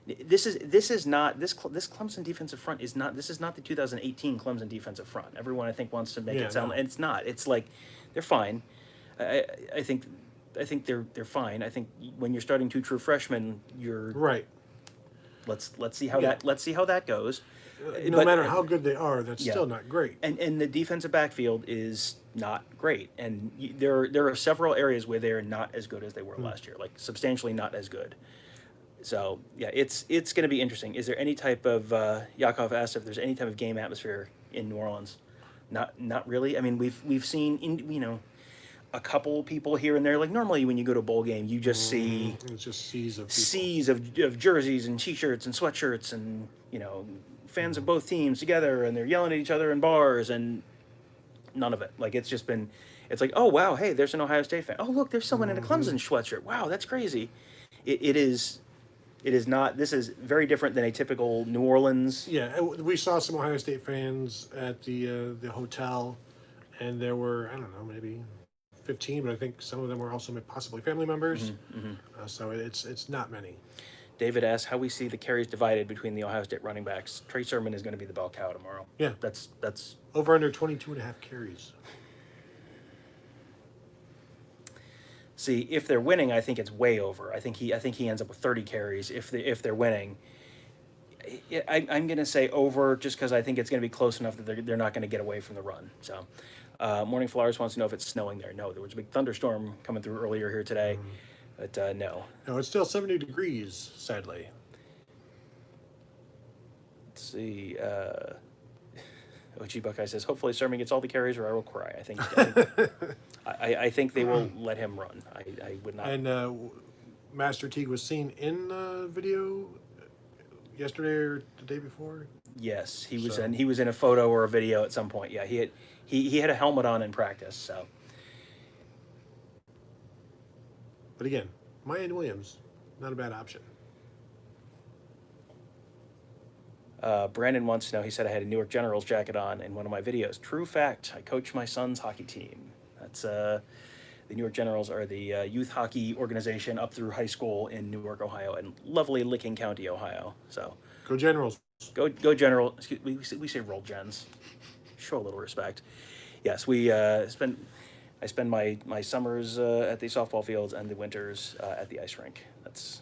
this Clemson defensive front is not. This is not the 2018 Clemson defensive front. Everyone I think wants to make it sound. And it's not. It's like they're fine. I think think they're fine. I think when you're starting two true freshmen, you're Right. let's see how Yeah. that goes. No But- matter how good they are, that's Yeah. still not great. And the defensive backfield is not great, and there are several areas where they're not as good as they were last year, like substantially not as good. So yeah, it's going to be interesting. Is there any type of Yakov asked if there's any type of game atmosphere in New Orleans? Not really. I mean, we've seen a couple people here and there. Like normally when you go to a bowl game, you just see It's just seas of people. seas of jerseys and t-shirts and sweatshirts and fans of both teams together, and they're yelling at each other in bars, and none of it. Like it's like, oh wow, hey, there's an Ohio State fan. Oh look, there's someone in a Clemson sweatshirt. Wow, that's crazy. It is not. This is very different than a typical New Orleans. Yeah, we saw some Ohio State fans at the hotel, and there were, I don't know, maybe 15, but I think some of them were also possibly family members. So it's not many. David asks how we see the carries divided between the Ohio State running backs. Trey Sermon is going to be the bell cow tomorrow. Yeah. That's Over under 22.5 carries. See, if they're winning, I think it's way over. I think he ends up with 30 carries if they're winning. I'm going to say over just because I think it's going to be close enough that they're not going to get away from the run. So, Morning Flowers wants to know if it's snowing there. No, there was a big thunderstorm coming through earlier here today, but no. No, it's still 70 degrees, sadly. Let's see. OG Buckeye says, hopefully Sermon gets all the carries or I will cry. I think they will let him run. I would not. And Master Teague was seen in the video yesterday or the day before. Yes, he was So- in a photo or a video at some point. Yeah, he had a helmet on in practice. So But again, Mayan Williams, not a bad option. Brandon wants to know. He said I had a Newark Generals jacket on in one of my videos. True fact. I coach my son's hockey team. That's the Newark Generals are the youth hockey organization up through high school in Newark, Ohio, and lovely Licking County, Ohio. So Go Generals. go General. Excuse me, we say roll Gens. Show a little respect. Yes, I spend my summers at the softball fields and the winters at the ice rink. This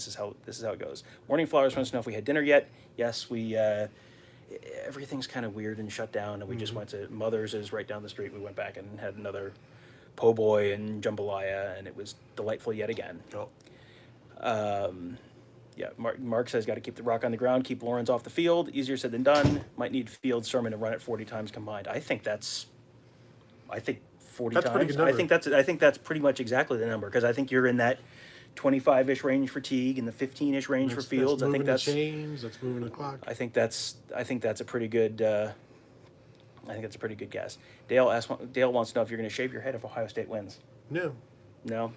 is how it goes. Morning Flowers wants to know if we had dinner yet. Yes, we. Everything's kind of weird and shut down, and we just went to Mother's is right down the street. We went back and had another po' boy and jambalaya, and it was delightful yet again. Oh. Yeah, Mark says got to keep the rock on the ground, keep Lawrence off the field. Easier said than done. Might need Fields Sermon to run it 40 times combined. I think 40 That's a pretty times. good number. I think that's pretty much exactly the number because I think you're in that 25-ish range for Teague and the 15-ish range for Fields. That's I think moving that's the chains. That's moving the clock. I think that's a pretty good. I think that's a pretty good guess. Dale wants to know if you're going to shave your head if Ohio State wins. No, No,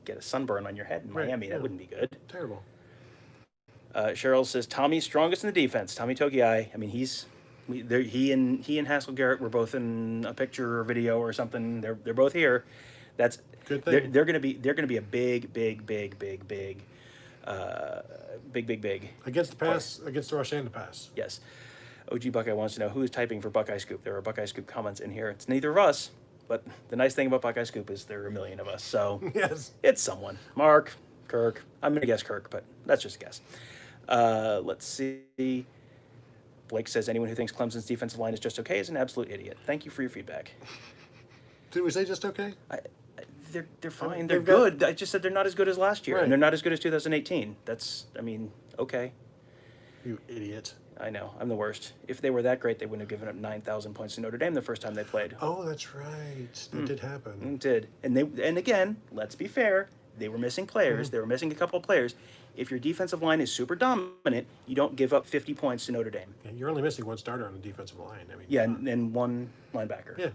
get a sunburn on your head in Right, Miami. yeah. That wouldn't be good. terrible. Cheryl says Tommy's strongest in the defense. Tommy Togiai. I mean, he and Haskell Garrett were both in a picture or video or something. They're both here. That's Good thing. They're gonna be a big Against the pass, against the rush and the pass. yes. OG Buckeye wants to know who is typing for Buckeye Scoop. There are Buckeye Scoop comments in here. It's neither of us, but the nice thing about Buckeye Scoop is there are a million of us. So Yes. it's someone. Mark, Kirk. I'm gonna guess Kirk, but that's just a guess. Let's see. Blake says anyone who thinks Clemson's defensive line is just okay is an absolute idiot. Thank you for your feedback. Did we say just okay? They're fine. mean, They're they've got- good. I just said they're not as good as last year, Right. and they're not as good as 2018. Okay. You idiot. I know. I'm the worst. If they were that great, they wouldn't have given up 9,000 points to Notre Dame the first time they played. Oh, that's right. That did happen. It did. And again, let's be fair. They were missing players. They were missing a couple of players. If your defensive line is super dominant, you don't give up 50 points to Notre Dame. And you're only missing one starter on the defensive line. I mean, Yeah, and one linebacker. yeah.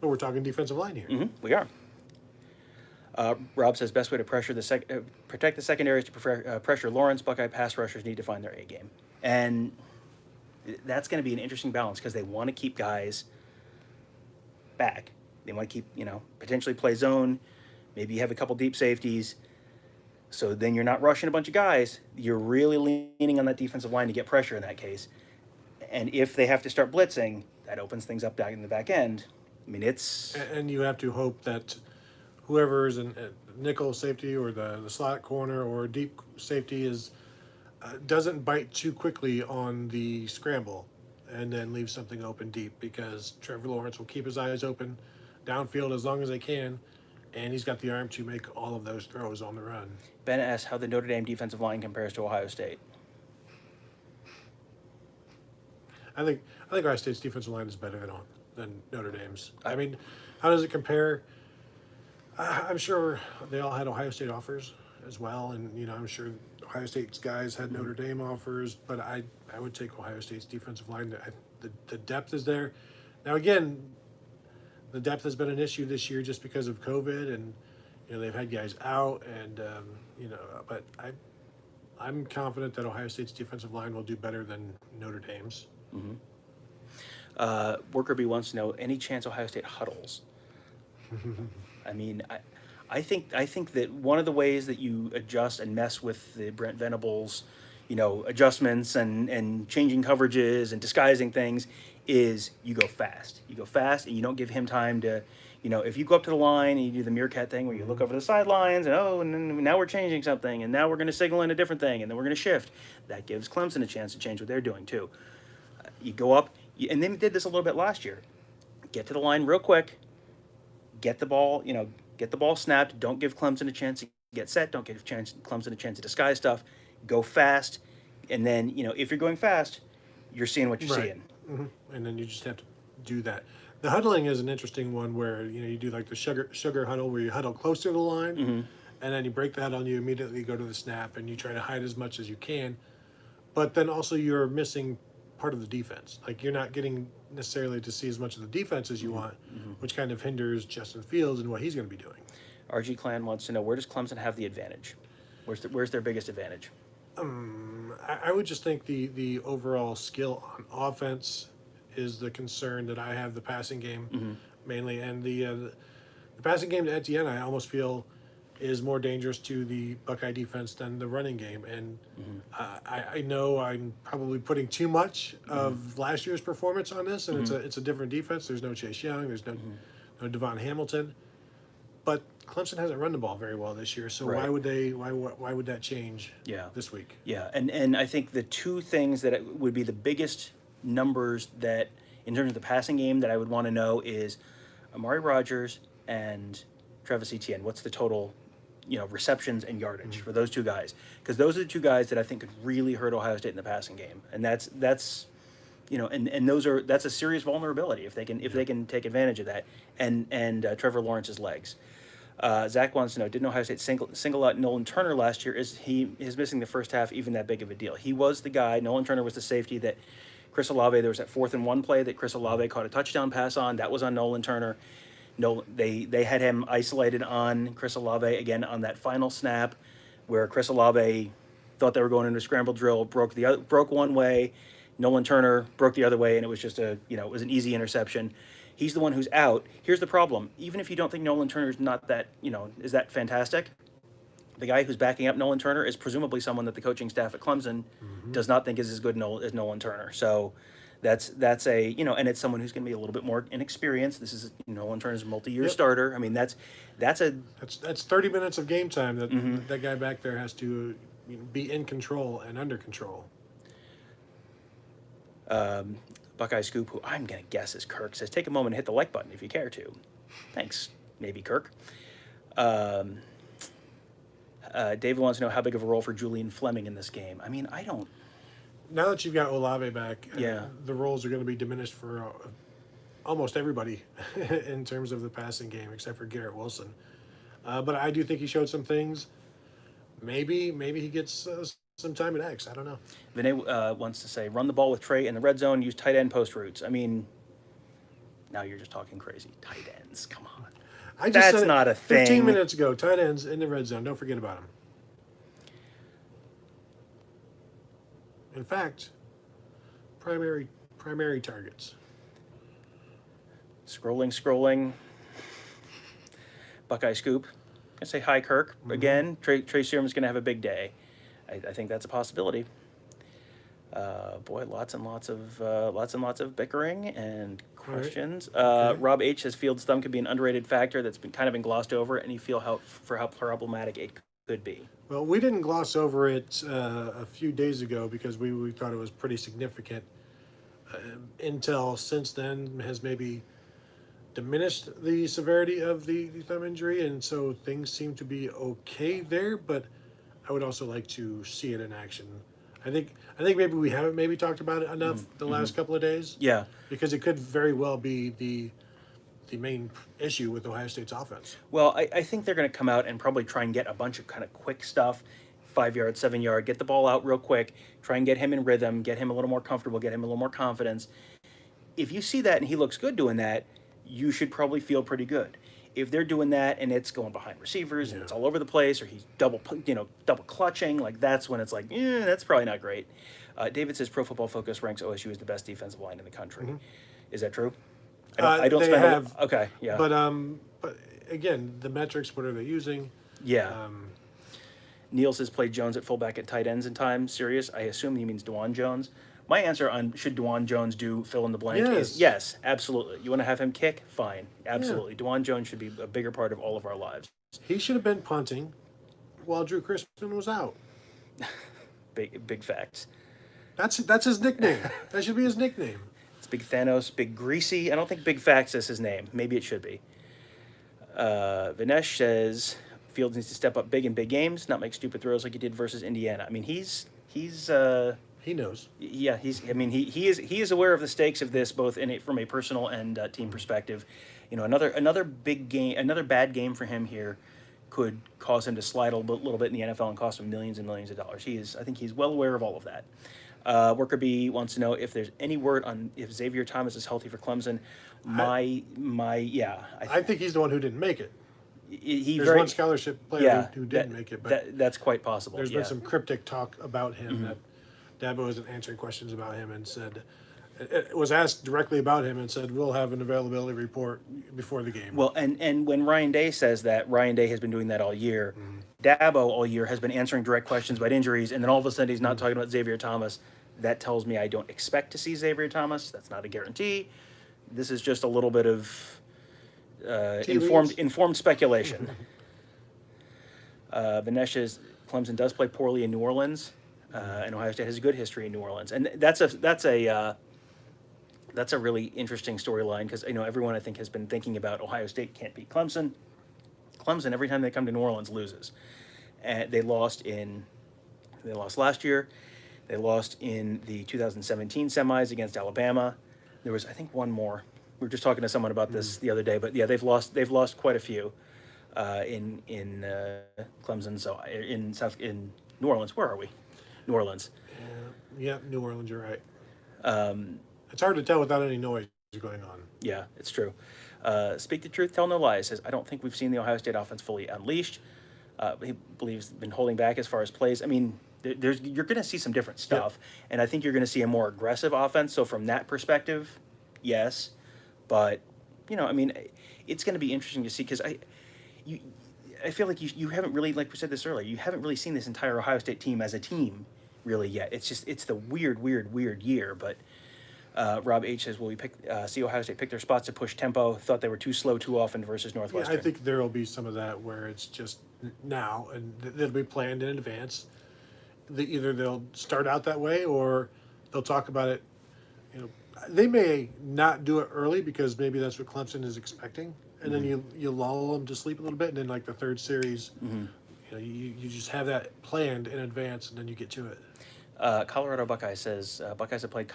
But we're talking defensive line here. We are. Rob says best way to protect the secondaries to pressure Lawrence. Buckeye pass rushers need to find their A game, and that's going to be an interesting balance because they want to keep guys back. They want to keep potentially play zone. Maybe you have a couple deep safeties. So then you're not rushing a bunch of guys. You're really leaning on that defensive line to get pressure in that case. And if they have to start blitzing, that opens things up back in the back end. I mean, it's And you have to hope that whoever is in nickel safety or the slot corner or deep safety is doesn't bite too quickly on the scramble and then leave something open deep, because Trevor Lawrence will keep his eyes open downfield as long as they can, and he's got the arm to make all of those throws on the run. Ben asks how the Notre Dame defensive line compares to Ohio State. I think Ohio State's defensive line is better than Notre Dame's. I mean, how does it compare? I'm sure they all had Ohio State offers as well, and I'm sure Ohio State's guys had Notre Dame offers, but I would take Ohio State's defensive line. The depth is there. Now again, the depth has been an issue this year just because of COVID, and they've had guys out, and but I'm confident that Ohio State's defensive line will do better than Notre Dame's. Worker B wants to know, any chance Ohio State huddles? I mean, I think that one of the ways that you adjust and mess with the Brent Venables, adjustments and changing coverages and disguising things is you go fast. You go fast and you don't give him time to, if you go up to the line and you do the meerkat thing where you look over the sidelines and then now we're changing something and now we're going to signal in a different thing and then we're going to shift. That gives Clemson a chance to change what they're doing too. You go up, and they did this a little bit last year. Get to the line real quick. Get the ball, get the ball snapped. Don't give Clemson a chance to get set. Don't give Clemson a chance to disguise stuff. Go fast, and then if you're going fast, you're seeing what you're seeing. Mm-hmm. And then you just have to do that. The huddling is an interesting one where you do like the sugar huddle where you huddle close to the line, and then you break the huddle and you immediately go to the snap and you try to hide as much as you can, but then also you're missing part of the defense. Like you're not getting necessarily to see as much of the defense as you want, which kind of hinders Justin Fields and what he's going to be doing. RG Clan wants to know, where does Clemson have the advantage? Where's their biggest advantage? I would just think the overall skill on offense is the concern that I have. The passing game mainly, and the passing game at the end, I almost feel is more dangerous to the Buckeye defense than the running game. And I know I'm probably putting too much of last year's performance on this, and it's a different defense. There's no Chase Young, there's no Devon Hamilton, but Clemson hasn't run the ball very well this year. So why would that change this week? Yeah, and I think the two things that would be the biggest numbers that in terms of the passing game that I would want to know is Amari Rodgers and Travis Etienne. What's the total receptions and yardage for those two guys, because those are the two guys that I think could really hurt Ohio State in the passing game, and that's that's a serious vulnerability if they can take advantage of that, and Trevor Lawrence's legs. Zach wants to know, didn't Ohio State single out Nolan Turner last year? Is missing the first half even that big of a deal? He was the guy. Nolan Turner was the safety that Chris Olave, there was that 4th and 1 play that Chris Olave caught a touchdown pass on. That was on Nolan Turner. No, they had him isolated on Chris Olave again on that final snap, where Chris Olave thought they were going into a scramble drill, broke one way, Nolan Turner broke the other way, and it was just it was an easy interception. He's the one who's out. Here's the problem: even if you don't think Nolan Turner is not that is that fantastic, the guy who's backing up Nolan Turner is presumably someone that the coaching staff at Clemson does not think is as good as Nolan Turner. So. That's a and it's someone who's going to be a little bit more inexperienced. This is Nolan Turner's multi-year starter. I mean that's 30 minutes of game time that that guy back there has to be in control and under control. Buckeye Scoop, who I'm going to guess is Kirk, says take a moment and hit the like button if you care to. Thanks, maybe Kirk. David wants to know how big of a role for Julian Fleming in this game. I mean, I don't. Now that you've got Olave back, the roles are going to be diminished for almost everybody in terms of the passing game, except for Garrett Wilson. But I do think he showed some things. Maybe he gets some time at X. I don't know. Vinay wants to say, run the ball with Trey in the red zone, use tight end post routes. I mean, now you're just talking crazy. Tight ends, come on. That's not a thing. 15 minutes ago, tight ends in the red zone. Don't forget about them. In fact, primary targets. Scrolling. Buckeye Scoop. I say hi, Kirk. Again, Trey Sermon's going to have a big day. I think that's a possibility. Boy, lots and lots of bickering and All right. questions. Okay. Rob H says Fields' thumb could be an underrated factor that's been kind of been glossed over, and you feel how problematic it could be. Well, we didn't gloss over it a few days ago because we thought it was pretty significant. Intel since then has maybe diminished the severity of the thumb injury, and so things seem to be okay there. But I would also like to see it in action. I think maybe we haven't maybe talked about it enough the last couple of days. Yeah. Because it could very well be the main issue with Ohio State's offense. Well, I think they're going to come out and probably try and get a bunch of kind of quick stuff, 5 yard, 7 yard, get the ball out real quick, try and get him in rhythm, get him a little more comfortable, get him a little more confidence. If you see that and he looks good doing that, you should probably feel pretty good. If they're doing that and it's going behind receivers and it's all over the place, or he's double clutching, like that's when it's like, that's probably not great. David says Pro Football Focus ranks OSU as the best defensive line in the country. Is that true? I don't They spend have, okay, yeah. but again, the metrics. What are they using? Yeah. Neil says play Jones at fullback at tight ends in time. Serious? I assume he means DeJuan Jones. My answer on should DeJuan Jones do fill in the blank is yes, absolutely. You want to have him kick? Fine, absolutely. DeJuan Jones should be a bigger part of all of our lives. He should have been punting while Drew Crispin was out. Big facts. That's his nickname. That should be his nickname. It's Big Thanos, Big Greasy. I don't think Big Facts is his name. Maybe it should be. Vinesh says Fields needs to step up big in big games, not make stupid throws like he did versus Indiana. I mean, he's he knows. Yeah, he is aware of the stakes of this, both from a personal and team perspective. You know, another big game, another bad game for him here could cause him to slide a little bit in the NFL and cost him millions and millions of dollars. I think he's well aware of all of that. Worker B wants to know if there's any word on if Xavier Thomas is healthy for Clemson. I think he's the one who didn't make it. There's one scholarship player who didn't make it, but that's quite possible. There's been some cryptic talk about him that Dabo isn't answering questions about him and said it was asked directly about him and said we'll have an availability report before the game. Well, and when Ryan Day says that, Ryan Day has been doing that all year. Dabo all year has been answering direct questions about injuries, and then all of a sudden he's not talking about Xavier Thomas. That tells me I don't expect to see Xavier Thomas. That's not a guarantee. This is just a little bit of informed speculation. Vanessa's Clemson does play poorly in New Orleans, and Ohio State has a good history in New Orleans, and that's a really interesting storyline because everyone I think has been thinking about Ohio State can't beat Clemson. Clemson every time they come to New Orleans loses, and they lost last year. They lost in the 2017 semis against Alabama. There was I think one more. We were just talking to someone about this the other day, but yeah, they've lost quite a few in Clemson. So in New Orleans, where are we? New Orleans. Yeah, New Orleans. You're right. It's hard to tell without any noise going on. Yeah, it's true. Speak the truth, tell no lies. Says I don't think we've seen the Ohio State offense fully unleashed. He believes been holding back as far as plays. I mean, you're going to see some different stuff, and I think you're going to see a more aggressive offense. So from that perspective, yes, but I mean, it's going to be interesting to see because I feel like you haven't really, like we said this earlier, you haven't really seen this entire Ohio State team as a team really yet. It's the weird year, but. Rob H says, will we see Ohio State pick their spots to push tempo? Thought they were too slow too often versus Northwestern. Yeah, I think there will be some of that where it's just now, and it'll be planned in advance. Either they'll start out that way or they'll talk about it. They may not do it early because maybe that's what Clemson is expecting, and then you lull them to sleep a little bit, and then like the third series, you just have that planned in advance, and then you get to it. Colorado Buckeye says Buckeyes have played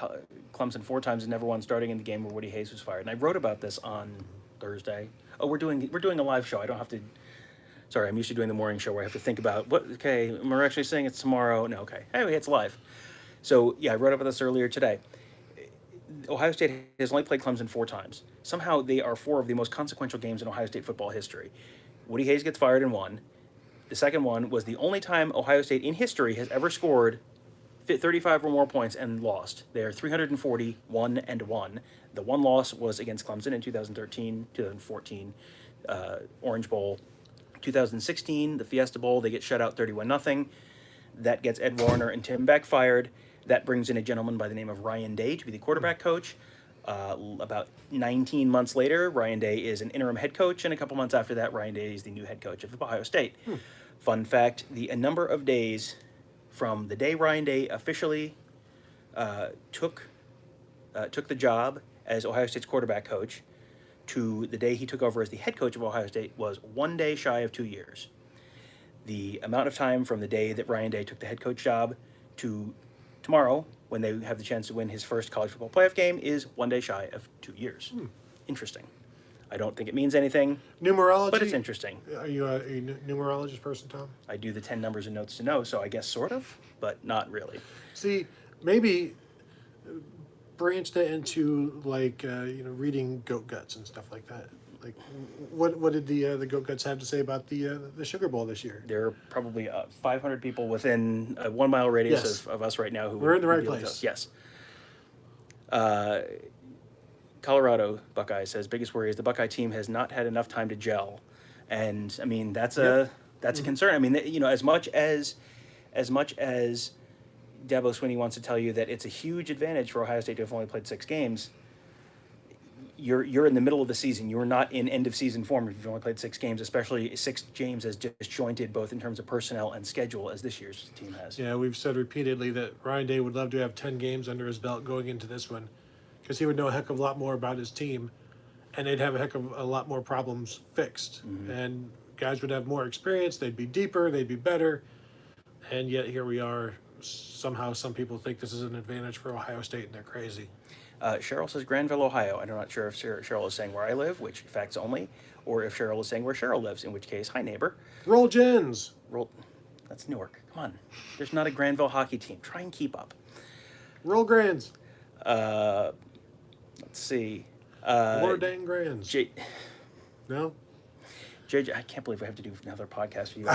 Clemson 4 times and never won, starting in the game where Woody Hayes was fired. And I wrote about this on Thursday. Oh, we're doing a live show. I don't have to. Sorry, I'm used to doing the morning show where I have to think about what. Okay, we're actually saying it's tomorrow. No, okay. Anyway, it's live. So yeah, I wrote about this earlier today. Ohio State has only played Clemson 4 times. Somehow they are 4 of the most consequential games in Ohio State football history. Woody Hayes gets fired in 1. The second one was the only time Ohio State in history has ever scored 35 or more points and lost. They are 340, 1-1. The one loss was against Clemson in 2013, 2014, Orange Bowl. 2016, the Fiesta Bowl, they get shut out 31-0. That gets Ed Warner and Tim Beck fired. That brings in a gentleman by the name of Ryan Day to be the quarterback coach. About 19 months later, Ryan Day is an interim head coach, and a couple months after that, Ryan Day is the new head coach of Ohio State. Fun fact, the number of days from the day Ryan Day officially took the job as Ohio State's quarterback coach to the day he took over as the head coach of Ohio State was 1 day shy of 2 years. The amount of time from the day that Ryan Day took the head coach job to tomorrow, when they have the chance to win his first college football playoff game, is 1 day shy of 2 years. Interesting. I don't think it means anything, Numerology? but it's interesting. Are you a numerologist person, Tom? I do the 10 numbers and notes to know, so I guess sort of, but not really. See, maybe branch that into like reading goat guts and stuff like that. Like, what did the goat guts have to say about the Sugar Bowl this year? There are probably 500 people within a 1 mile radius Yes. of us right now who We're in the right would be able to place. tell us. Yes. Colorado Buckeye says biggest worry is the Buckeye team has not had enough time to gel, and I mean that's a concern. I mean, as much as Dabo Swinney wants to tell you that it's a huge advantage for Ohio State to have only played 6 games, you're in the middle of the season. You're not in end of season form if you've only played 6 games, especially 6 games as disjointed both in terms of personnel and schedule as this year's team has. Yeah, we've said repeatedly that Ryan Day would love to have 10 games under his belt going into this one, because he would know a heck of a lot more about his team, and they'd have a heck of a lot more problems fixed. And guys would have more experience, they'd be deeper, they'd be better, and yet here we are. Somehow some people think this is an advantage for Ohio State, and they're crazy. Cheryl says Granville, Ohio. I'm not sure if Cheryl is saying where I live, which facts only, or if Cheryl is saying where Cheryl lives, in which case, hi neighbor. Roll Gens! That's Newark. Come on. There's not a Granville hockey team. Try and keep up. Roll Grands! Let's see. More dang Grands. No? JJ, I can't believe we have to do another podcast for you.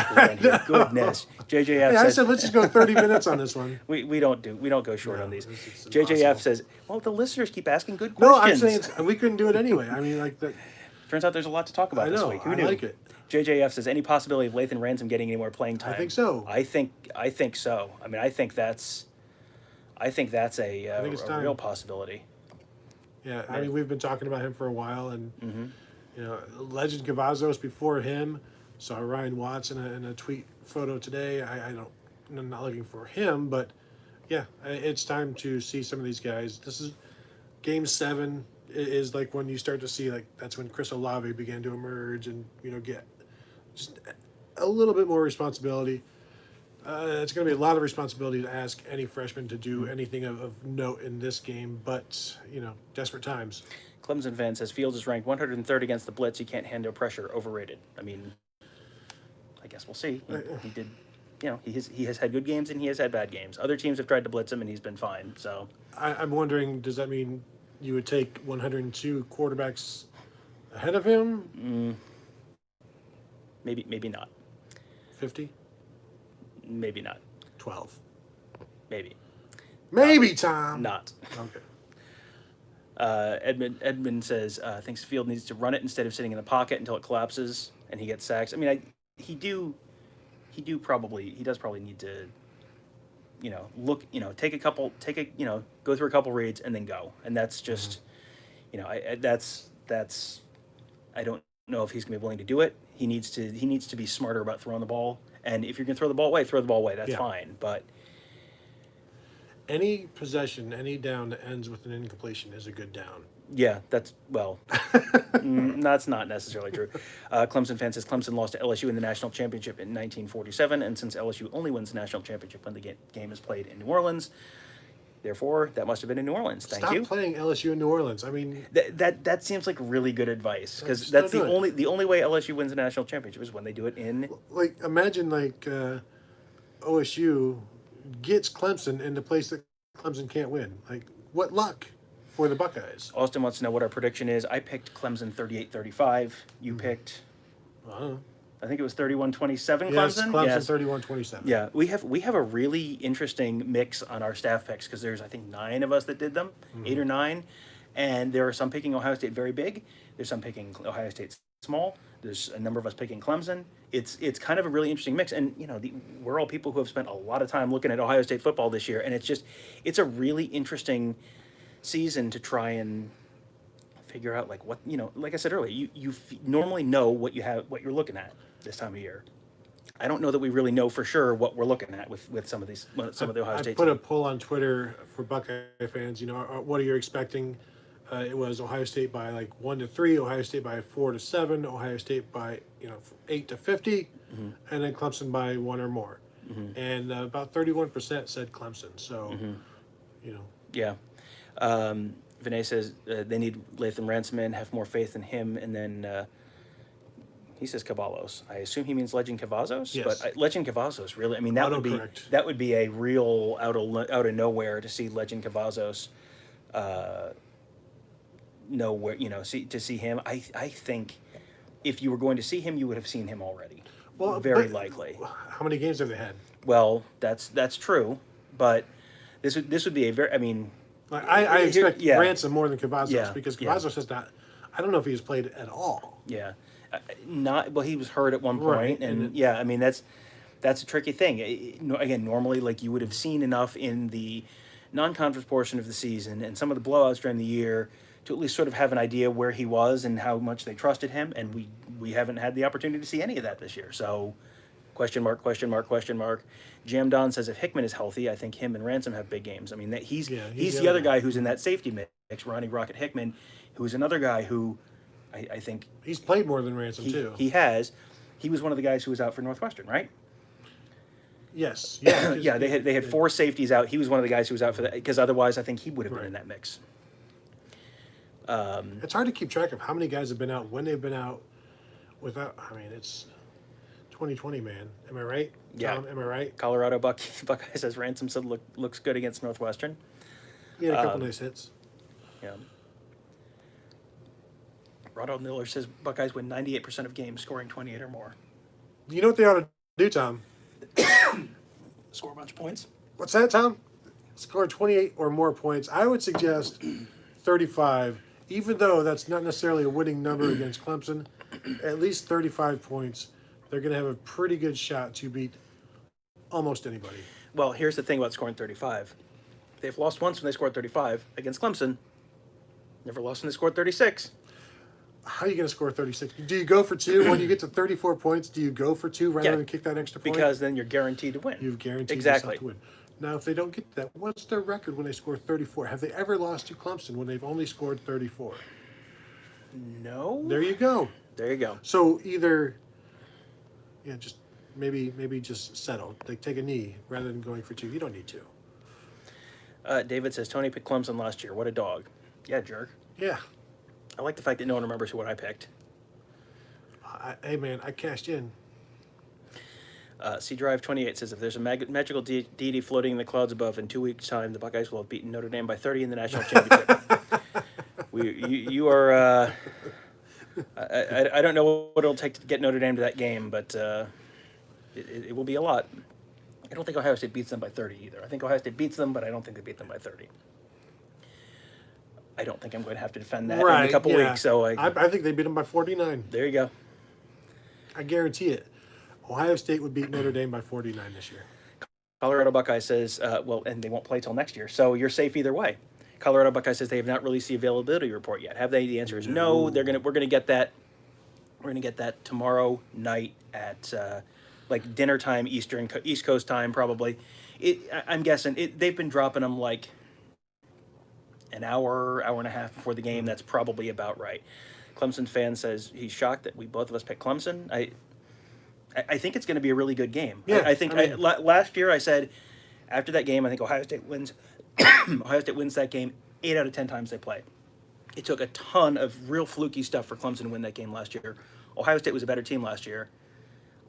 Goodness. JJF Yeah, says, I said let's just go 30 minutes on this one. we don't go short No, on these. it's JJF impossible. says, well, the listeners keep asking good No, questions. I'm saying we couldn't do it anyway. I mean, like that. Turns out there's a lot to talk about I this know. week. Who I knew? like it. JJF says, any possibility of Lathan Ransom getting any more playing time? I think so. I think so. I mean, I think that's a it's time. real possibility. Yeah, I mean, we've been talking about him for a while, and Legend Cavazos before him. Saw Ryan Watts in a tweet photo today. I'm not looking for him, but yeah, it's time to see some of these guys. This is Game 7 is like when you start to see, like, that's when Chris Olave began to emerge and get just a little bit more responsibility. It's going to be a lot of responsibility to ask any freshman to do anything of note in this game, but desperate times. Clemson fan says Fields is ranked 103rd against the blitz. He can't handle pressure. Overrated. I mean, I guess we'll see. He did. He has had good games and he has had bad games. Other teams have tried to blitz him and he's been fine. So I'm wondering, does that mean you would take 102 quarterbacks ahead of him? Maybe not. 50? Maybe not. 12. Maybe Tom. not. Okay. Edmund says thinks Field needs to run it instead of sitting in the pocket until it collapses and he gets sacks. I mean, he does probably need to look, go through a couple reads and then go. And that's just I don't know if he's going to be willing to do it. He needs to be smarter about throwing the ball. And if you're going to throw the ball away, that's fine. But any possession, any down that ends with an incompletion is a good down. yeah, that's not necessarily true. Clemson fan says Clemson lost to LSU in the national championship in 1947, and since LSU only wins the national championship when the game is played in New Orleans, therefore that must have been in New Orleans. Thank you. Stop playing LSU in New Orleans. I mean, that seems like really good advice, because Just that's don't do it. the only way LSU wins the national championship is when they do it in. like, imagine OSU gets Clemson in the place that Clemson can't win. Like, what luck for the Buckeyes? Austin wants to know what our prediction is. I picked Clemson 38-35. You picked, I don't know. I think it was 31-27 Yes, Clemson? Clemson 31-27. Yeah, we have a really interesting mix on our staff picks, because there's, I think, 9 of us that did them, 8 or 9, and there are some picking Ohio State very big. There's some picking Ohio State small. There's a number of us picking Clemson, it's kind of a really interesting mix. And we're all people who have spent a lot of time looking at Ohio State football this year, and it's a really interesting season to try and figure out like what like I said earlier, you normally know what you're looking at this time of year. I don't know that we really know for sure what we're looking at with some of the Ohio State I put a teams. poll on Twitter for Buckeye fans. What are you expecting? It was Ohio State by like 1-3, Ohio State by 4-7, Ohio State by 8-50, and then Clemson by 1 or more. And about 31% said Clemson. So, Yeah. Vinay says they need Latham Ransomman, have more faith in him, and then he says Caballos. I assume he means Legend Cavazos, Yes. but Legend Cavazos really. I mean, that would be Autocorrect. that would be a real out of nowhere to see Legend Cavazos. Nowhere, to see him. I think if you were going to see him, you would have seen him already. Well, very but likely. How many games have they had? Well, that's true, but this would be a very. I mean, I expect yeah. Ransom more than Cavazos Yeah, because yeah. Cavazos has not. I don't know if he's played at all. Yeah, not well. He was hurt at one point, Right, and yeah, I mean that's a tricky thing. Again, normally, like you would have seen enough in the non-conference portion of the season and some of the blowouts during the year to at least sort of have an idea where he was and how much they trusted him, and we haven't had the opportunity to see any of that this year. So, question mark, question mark, question mark. Jam Don says if Hickman is healthy, I think him and Ransom have big games. I mean, he's the other guy who's in that safety mix, Ronnie Rocket Hickman, who's another guy who I think He's played more than Ransom too. he has. He was one of the guys who was out for Northwestern, right? Yes. Yeah. Yeah, they had 4 safeties out. He was one of the guys who was out for that because otherwise I think he would have been in that mix. It's hard to keep track of how many guys have been out, when they've been out, without. I mean, it's 2020, man. Am I right? Yeah. Tom, am I right? Colorado Buckeye says Ransom said looks good against Northwestern. He had a couple nice hits. Yeah. Ronald Miller says Buckeyes win 98% of games, scoring 28 or more. You know what they ought to do, Tom? Score a bunch of points. What's that, Tom? Score 28 or more points. I would suggest 35, even though that's not necessarily a winning number against Clemson. At least 35 points. They're going to have a pretty good shot to beat almost anybody. Well, here's the thing about scoring 35. They've lost once when they scored 35 against Clemson. Never lost when they scored 36. How are you going to score 36? Do you go for 2 when you get to 34 points? Do you go for 2 rather than kick that extra point? Because then you're guaranteed to win. You've guaranteed exactly yourself to win. Now, if they don't get that, what's their record when they score 34? Have they ever lost to Clemson when they've only scored 34? No. There you go. There you go. So either, just maybe just settle. Like take a knee rather than going for 2. You don't need to. David says Tony picked Clemson last year. What a dog. Yeah, jerk. Yeah. I like the fact that no one remembers what I picked. Hey, man, I cashed in. C Drive 28 says if there's a magical deity floating in the clouds above, in 2 weeks' time, the Buckeyes will have beaten Notre Dame by 30 in the national championship. You are. I don't know what it'll take to get Notre Dame to that game, but it will be a lot. I don't think Ohio State beats them by 30 either. I think Ohio State beats them, but I don't think they beat them by 30. I don't think I'm going to have to defend that in a couple weeks. So I think they beat them by 49. There you go. I guarantee it. Ohio State would beat Notre Dame by 49 this year. Colorado Buckeye says, and they won't play till next year, so you're safe either way. Colorado Buckeye says they have not released the availability report yet. Have they? The answer is no. We're gonna get that. We're gonna get that tomorrow night at like dinner time, East Coast time probably. I'm guessing they've been dropping them like an hour and a half before the game. That's probably about right. Clemson fan says he's shocked that we both of us picked Clemson. I think it's going to be a really good game. Yeah, I think last year I said after that game I think Ohio State wins. Ohio State wins that game 8 out of 10 times they play. It took a ton of real fluky stuff for Clemson to win that game last year. Ohio State was a better team last year.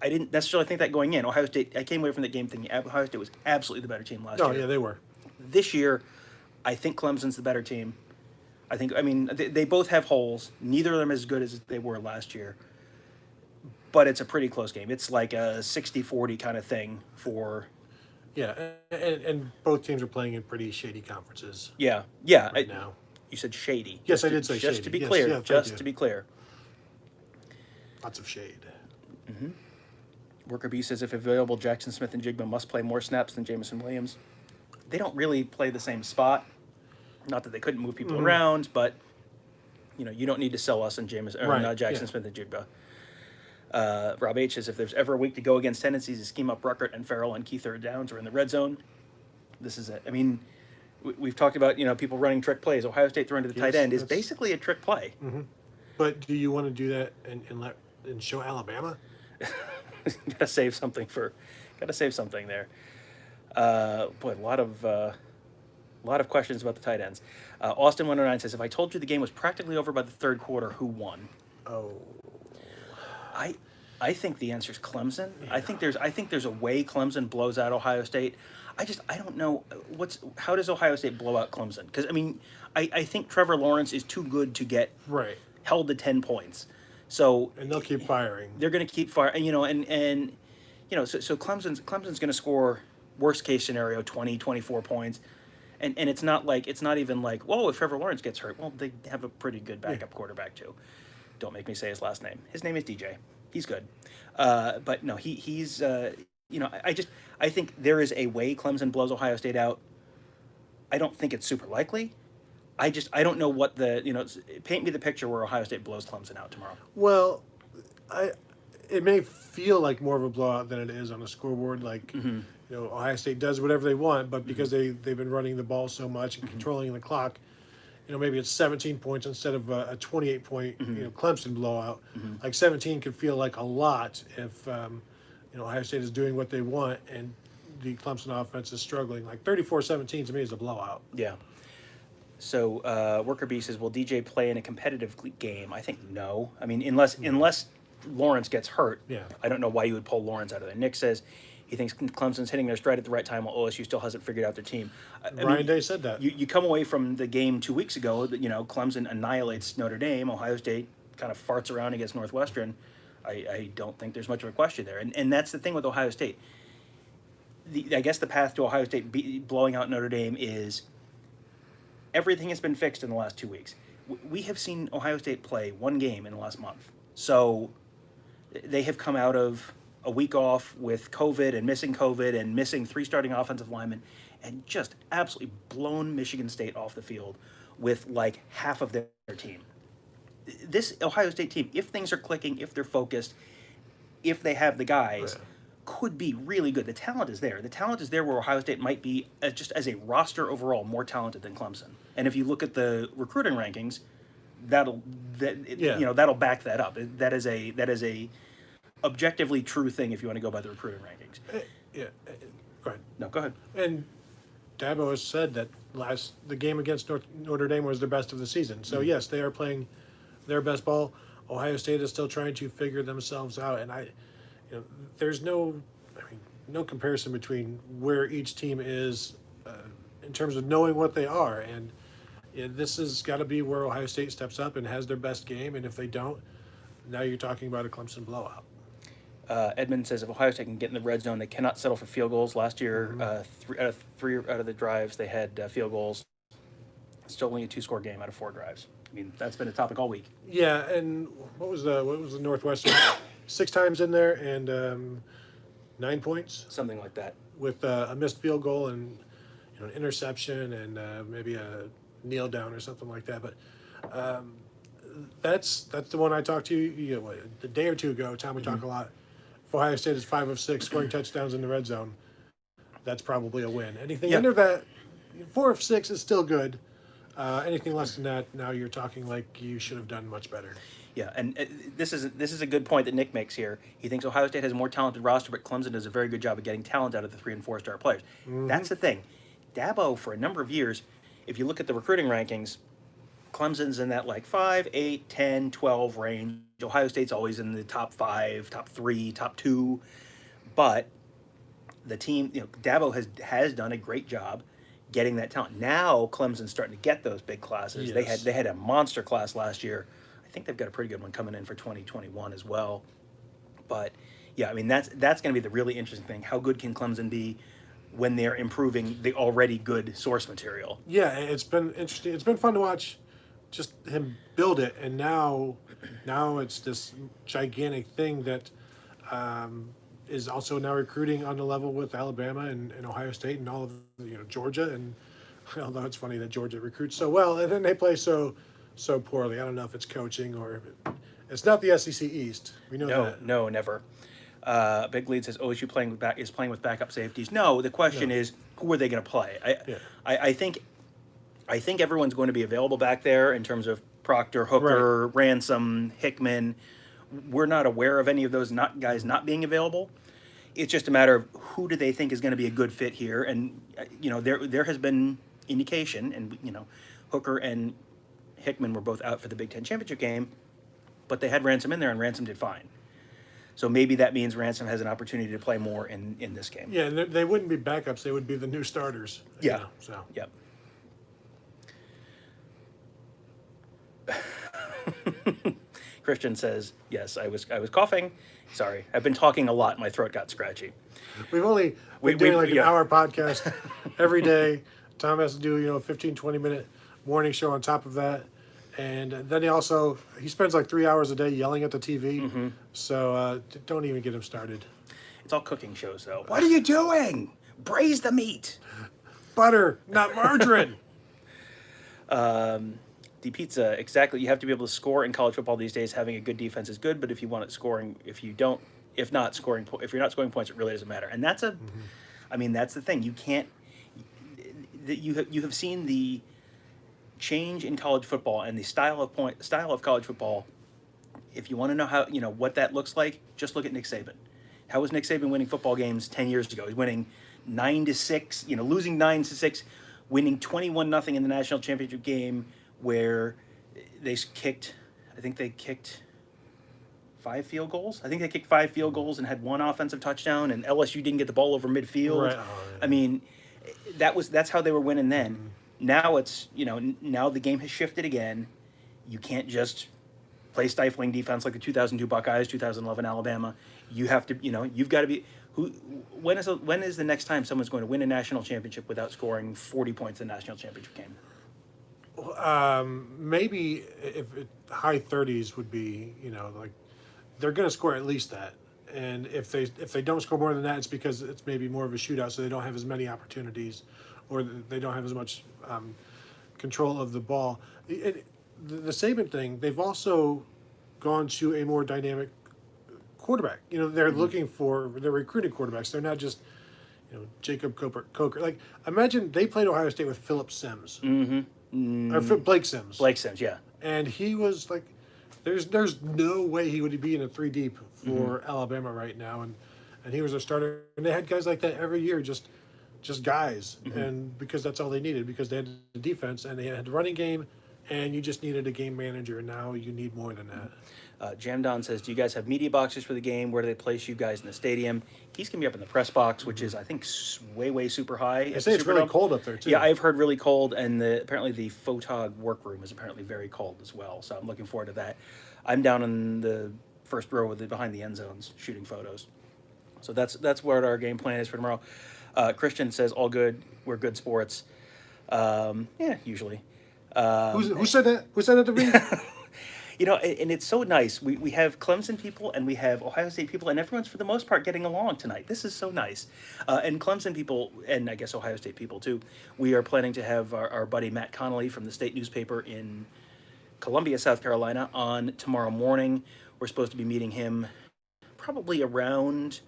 I didn't necessarily think that going in. Ohio State, I came away from that game thinking Ohio State was absolutely the better team last year. Oh, yeah, they were. This year, I think Clemson's the better team. They both have holes. Neither of them as good as they were last year. But it's a pretty close game. It's like a 60-40 kind of thing for... Yeah, and both teams are playing in pretty shady conferences. Yeah. Right now. You said shady. Yes, I did say shady. Just to be Yes, clear. yeah, Just to be clear. Lots of shade. Mm-hmm. Worker B says if available, Jackson Smith and Jigba must play more snaps than Jamison Williams. They don't really play the same spot. Not that they couldn't move people around, but you don't need to sell us and Jackson Smith and Jigba. Rob H says if there's ever a week to go against tendencies to scheme up Ruckert and Farrell on key third downs or in the red zone, this is it. I mean, we've talked about people running trick plays. Ohio State throwing to the tight end is basically a trick play. Mm-hmm. But do you want to do that and show Alabama? Gotta save something there. Boy, a lot of questions about the tight ends. Austin 109 says, if I told you the game was practically over by the third quarter, who won? Oh, I think the answer is Clemson. Yeah. I think there's a way Clemson blows out Ohio State. I don't know how does Ohio State blow out Clemson? Because I think Trevor Lawrence is too good to get held to 10 points. So and they'll keep firing. They're going to keep firing, so Clemson's going to score worst case scenario 20, 24 points. And it's not even like, whoa, if Trevor Lawrence gets hurt, well, they have a pretty good backup quarterback too. Don't make me say his last name. His name is DJ. He's good. But no, he's I think there is a way Clemson blows Ohio State out. I don't think it's super likely. I don't know what paint me the picture where Ohio State blows Clemson out tomorrow. Well, it may feel like more of a blowout than it is on the scoreboard. Like, Ohio State does whatever they want, but because they've been running the ball so much and controlling the clock, maybe it's 17 points instead of a 28-point, Clemson blowout. Like 17 could feel like a lot if, Ohio State is doing what they want and the Clemson offense is struggling. Like 34-17 to me is a blowout. Yeah. So Worker B says, will DJ play in a competitive game? I think no. I mean, unless Lawrence gets hurt, I don't know why you would pull Lawrence out of there. Nick says he thinks Clemson's hitting their stride at the right time while OSU still hasn't figured out their team. Ryan Day said that. You come away from the game 2 weeks ago that, Clemson annihilates Notre Dame. Ohio State kind of farts around against Northwestern. I don't think there's much of a question there. And that's the thing with Ohio State. I guess the path to Ohio State blowing out Notre Dame is everything has been fixed in the last 2 weeks. We have seen Ohio State play one game in the last month. So they have come out of a week off with COVID and missing 3 starting offensive linemen and just absolutely blown Michigan State off the field with like half of their team. This Ohio State team, if things are clicking, if they're focused, if they have the guys, could be really good. The talent is there. The talent is there where Ohio State might be, just as a roster overall, more talented than Clemson. And if you look at the recruiting rankings, that'll back that up. That is a objectively true thing if you want to go by the recruiting rankings. Go ahead. No, go ahead. And Dabo has said that the game against Notre Dame was their best of the season. So yes, they are playing their best ball. Ohio State is still trying to figure themselves out, and there's no comparison between where each team is in terms of knowing what they are. And this has got to be where Ohio State steps up and has their best game. And if they don't, now you're talking about a Clemson blowout. Edmund says if Ohio State can get in the red zone, they cannot settle for field goals. Last year, 3 out of the drives they had field goals. Still only a 2-score game out of 4 drives. I mean, that's been a topic all week. Yeah, and what was the Northwestern? 6 times in there and 9 points, something like that, with a missed field goal and an interception and maybe a kneel down or something like that. But that's the one I talked to you a day or two ago. Tom, we talk a lot. If Ohio State is 5 of 6 scoring touchdowns in the red zone, that's probably a win. Anything under that, 4 of 6 is still good. Anything less than that, now you're talking like you should have done much better. Yeah, and this is a good point that Nick makes here. He thinks Ohio State has a more talented roster, but Clemson does a very good job of getting talent out of the 3- and 4-star players. That's the thing. Dabo, for a number of years, if you look at the recruiting rankings, Clemson's in that like 5, 8, 10, 12 range. Ohio State's always in the top 5, top 3, top 2. But the team, Dabo has done a great job getting that talent. Now Clemson's starting to get those big classes. Yes. They had a monster class last year. I think they've got a pretty good one coming in for 2021 as well. But yeah, I mean that's going to be the really interesting thing. How good can Clemson be when they're improving the already good source material? Yeah, it's been interesting. It's been fun to watch just him build it, and now it's this gigantic thing that is also now recruiting on the level with Alabama and Ohio State and all of Georgia. And although it's funny that Georgia recruits so well, and then they play so poorly. I don't know if it's coaching or it's not the SEC East. We know that. No, never. Big Lead says OSU is playing with backup safeties. No, the question is who are they going to play? I think everyone's going to be available back there in terms of Proctor, Hooker, Ransom, Hickman. We're not aware of any of those guys not being available. It's just a matter of who do they think is going to be a good fit here. And there has been indication, and Hooker and Hickman were both out for the Big Ten championship game, but they had Ransom in there, and Ransom did fine. So maybe that means Ransom has an opportunity to play more in this game. Yeah, and they wouldn't be backups; they would be the new starters. Yeah. So. Yep. Christian says, "Yes, I was coughing. Sorry, I've been talking a lot. My throat got scratchy." We've only been doing like an hour podcast every day. Tom has to do a 15, 20-minute morning show on top of that. And then he spends like 3 hours a day yelling at the TV. Mm-hmm. So don't even get him started. It's all cooking shows, though. What are you doing? Braise the meat. Butter, not margarine. The pizza, exactly. You have to be able to score in college football these days. Having a good defense is good, but if you want it scoring, if you're not scoring points, it really doesn't matter. And that's that's the thing. You can't. You have seen the change in college football and the style of college football. If you want to know how what that looks like, just look at Nick Saban. How was Nick Saban winning football games 10 years ago? He's winning 9-6, losing 9-6, winning 21-0 in the national championship game where they kicked 5 field goals. I think they kicked 5 field goals and had 1 offensive touchdown, and LSU didn't get the ball over midfield. Right. Oh, yeah. I mean, that's how they were winning then. Mm-hmm. Now it's now the game has shifted again. You can't just play stifling defense like the 2002 Buckeyes, 2011 Alabama. You have to you've got to be when is the next time someone's going to win a national championship without scoring 40 points in the national championship game? Maybe if high 30s would be like they're going to score at least that. And if they don't score more than that, it's because it's maybe more of a shootout, so they don't have as many opportunities, or they don't have as much control of the ball. The Saban thing, they've also gone to a more dynamic quarterback. They're they're recruiting quarterbacks. They're not just Jacob Coker. Like, imagine they played Ohio State with Philip Sims. Mm-hmm. Or Blake Sims. Blake Sims, yeah. And he was like, there's no way he would be in a 3 deep for Alabama right now, and he was a starter. And they had guys like that every year, just guys, and because that's all they needed, because they had the defense and they had the running game, and you just needed a game manager. And now you need more than that. Jam Don says, "Do you guys have media boxes for the game? Where do they place you guys in the stadium?" He's gonna be up in the press box, which is I think way super high. They say it's really cold up there too. Yeah, I've heard really cold, and apparently the photog workroom is apparently very cold as well. So I'm looking forward to that. I'm down in the first row behind the end zones shooting photos. So that's what our game plan is for tomorrow. Christian says, "All good. We're good sports." Yeah, usually. Who said that? Who said that to me? And it's so nice. We have Clemson people and we have Ohio State people, and everyone's for the most part getting along tonight. This is so nice. And Clemson people, and I guess Ohio State people too, we are planning to have our buddy Matt Connolly from the state newspaper in Columbia, South Carolina, on tomorrow morning. We're supposed to be meeting him probably around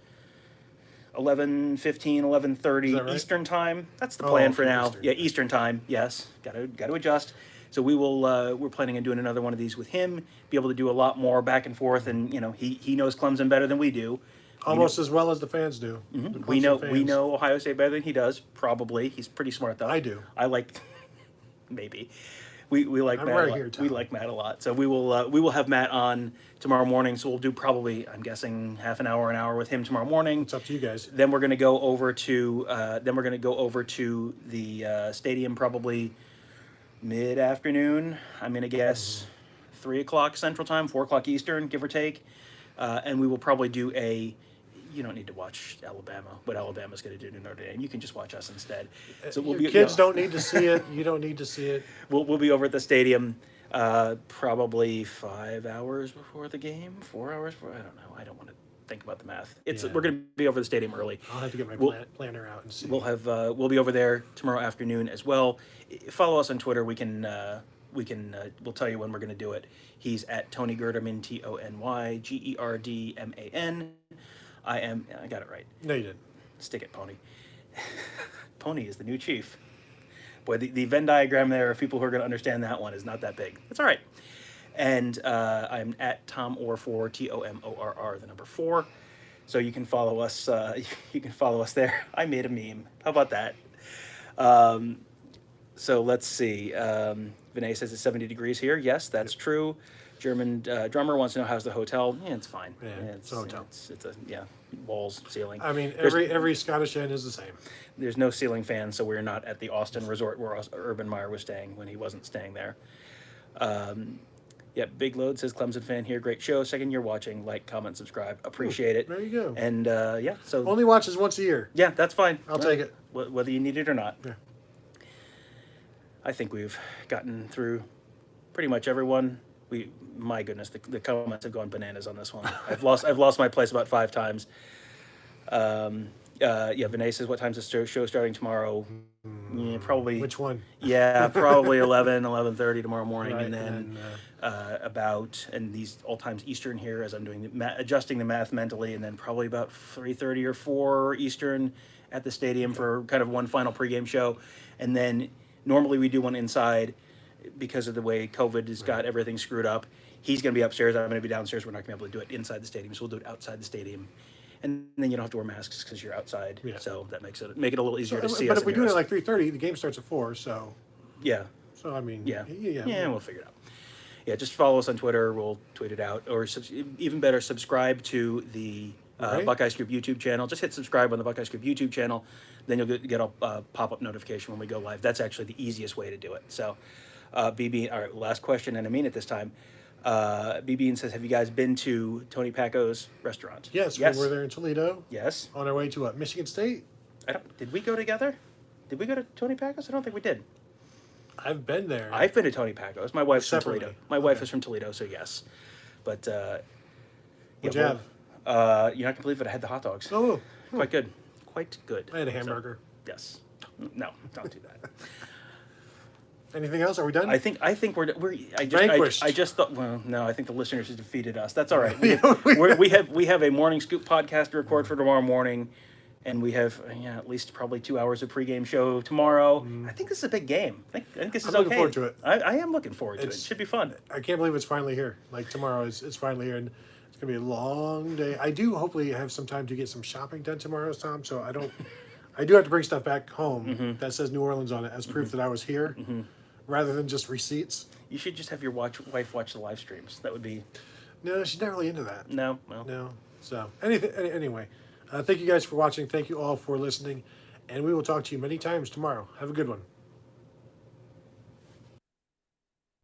11:15, 11:30 right? Eastern time. That's the plan for now. Eastern. Yeah, Eastern time. Yes, got to adjust. So we will. We're planning on doing another one of these with him. Be able to do a lot more back and forth, and he knows Clemson better than we do. Almost as well as the fans do. Mm-hmm. The We know Ohio State better than he does. Probably he's pretty smart though. I do. I like maybe. We like I'm Matt. right a lot. here, Tom. We like Matt a lot. So we will have Matt on tomorrow morning. So we'll do probably, I'm guessing, half an hour with him tomorrow morning. It's up to you guys. Then we're going to go over to the stadium probably mid-afternoon. I'm going to guess 3 o'clock Central Time, 4 o'clock Eastern, give or take. And we will probably do you don't need to watch what Alabama's going to do to Notre Dame. You can just watch us instead. So Kids don't need to see it. You don't need to see it. We'll be over at the stadium probably 5 hours before the game, 4 hours before. I don't know. I don't want to think about the math. It's Yeah. We're going to be over the stadium early. I'll have to get my We'll- planner out and see. We'll be over there tomorrow afternoon as well. Follow us on Twitter. We'll tell you when we're going to do it. He's at Tony Gerderman, TonyGerdman. I got it right. No, you didn't. Stick it, Pony. Pony is the new chief. Boy, the Venn diagram there of people who are going to understand that one is not that big. It's all right. And I'm at Tom Orr4, TOMORR, the number 4. So you can follow us. You can follow us there. I made a meme. How about that? So let's see. Vinay says it's 70 degrees here. Yes, that's true. German drummer wants to know how's the hotel. Yeah, it's fine. Yeah, it's a hotel. It's a walls, ceiling. I mean, every Scottish inn is the same. There's no ceiling fan, so we're not at the Austin resort where Urban Meyer was staying when he wasn't staying there. Big Load says Clemson fan here. Great show. Second year watching. Like, comment, subscribe. Appreciate it. There you go. And so Only watches once a year. yeah, that's fine. I'll take it. Whether you need it or not. Yeah. I think we've gotten through pretty much everyone. My goodness, the comments have gone bananas on this one. I've lost my place about 5 times. Vinay says, what time's the show starting tomorrow? Yeah, probably. Which one? Yeah, probably 11:30 tomorrow morning, Right, and then and these all times Eastern here as I'm doing adjusting the math mentally, and then probably about 3:30 or 4 Eastern at the stadium for kind of one final pregame show, and then normally we do one inside because of the way COVID has got everything screwed up. He's going to be upstairs. I'm going to be downstairs. We're not going to be able to do it inside the stadium, so we'll do it outside the stadium. And then you don't have to wear masks because you're outside. Yeah. So that makes it a little easier to see us. But if we and do hear it us. at like 3:30, the game starts at 4. So Yeah. I mean, Yeah, yeah. we'll figure it out. Yeah, just follow us on Twitter. We'll tweet it out. Or even better, subscribe to the Right. Buckeye Scoop YouTube channel. Just hit subscribe on the Buckeye Scoop YouTube channel. Then you'll get a pop-up notification when we go live. That's actually the easiest way to do it. So, BB, all right, last question, and I mean it this time. BB says, have you guys been to Tony Pacco's restaurant? Yes, we were there in Toledo. Yes. On our way to what? Michigan State? Did we go together? Did we go to Tony Pacco's? I don't think we did. I've been there. I've been to Tony Pacco's. My wife's Separately. from Toledo. My wife is from Toledo, so yes. But What'd you have? You're not gonna believe it. I had the hot dogs. Oh, Quite good. Quite good. I had a So, hamburger. yes. No, don't do that. Anything else? Are we done? I think we're Vanquished. I just thought. Well, no, I think the listeners have defeated us. That's all right. We have a morning scoop podcast to record for tomorrow morning, and we have at least probably 2 hours of pregame show tomorrow. I think this is a big game. I think this is I'm okay. looking forward to it. I am looking forward to it. It should be fun. I can't believe it's finally here. Like tomorrow it's finally here, and it's gonna be a long day. I do hopefully have some time to get some shopping done tomorrow, Tom. So I do have to bring stuff back home that says New Orleans on it as proof that I was here, rather than just receipts. You should just have your wife watch the live streams. That would be. No, she's not really into that. No, well. No. So anyway, thank you guys for watching. Thank you all for listening, and we will talk to you many times tomorrow. Have a good one.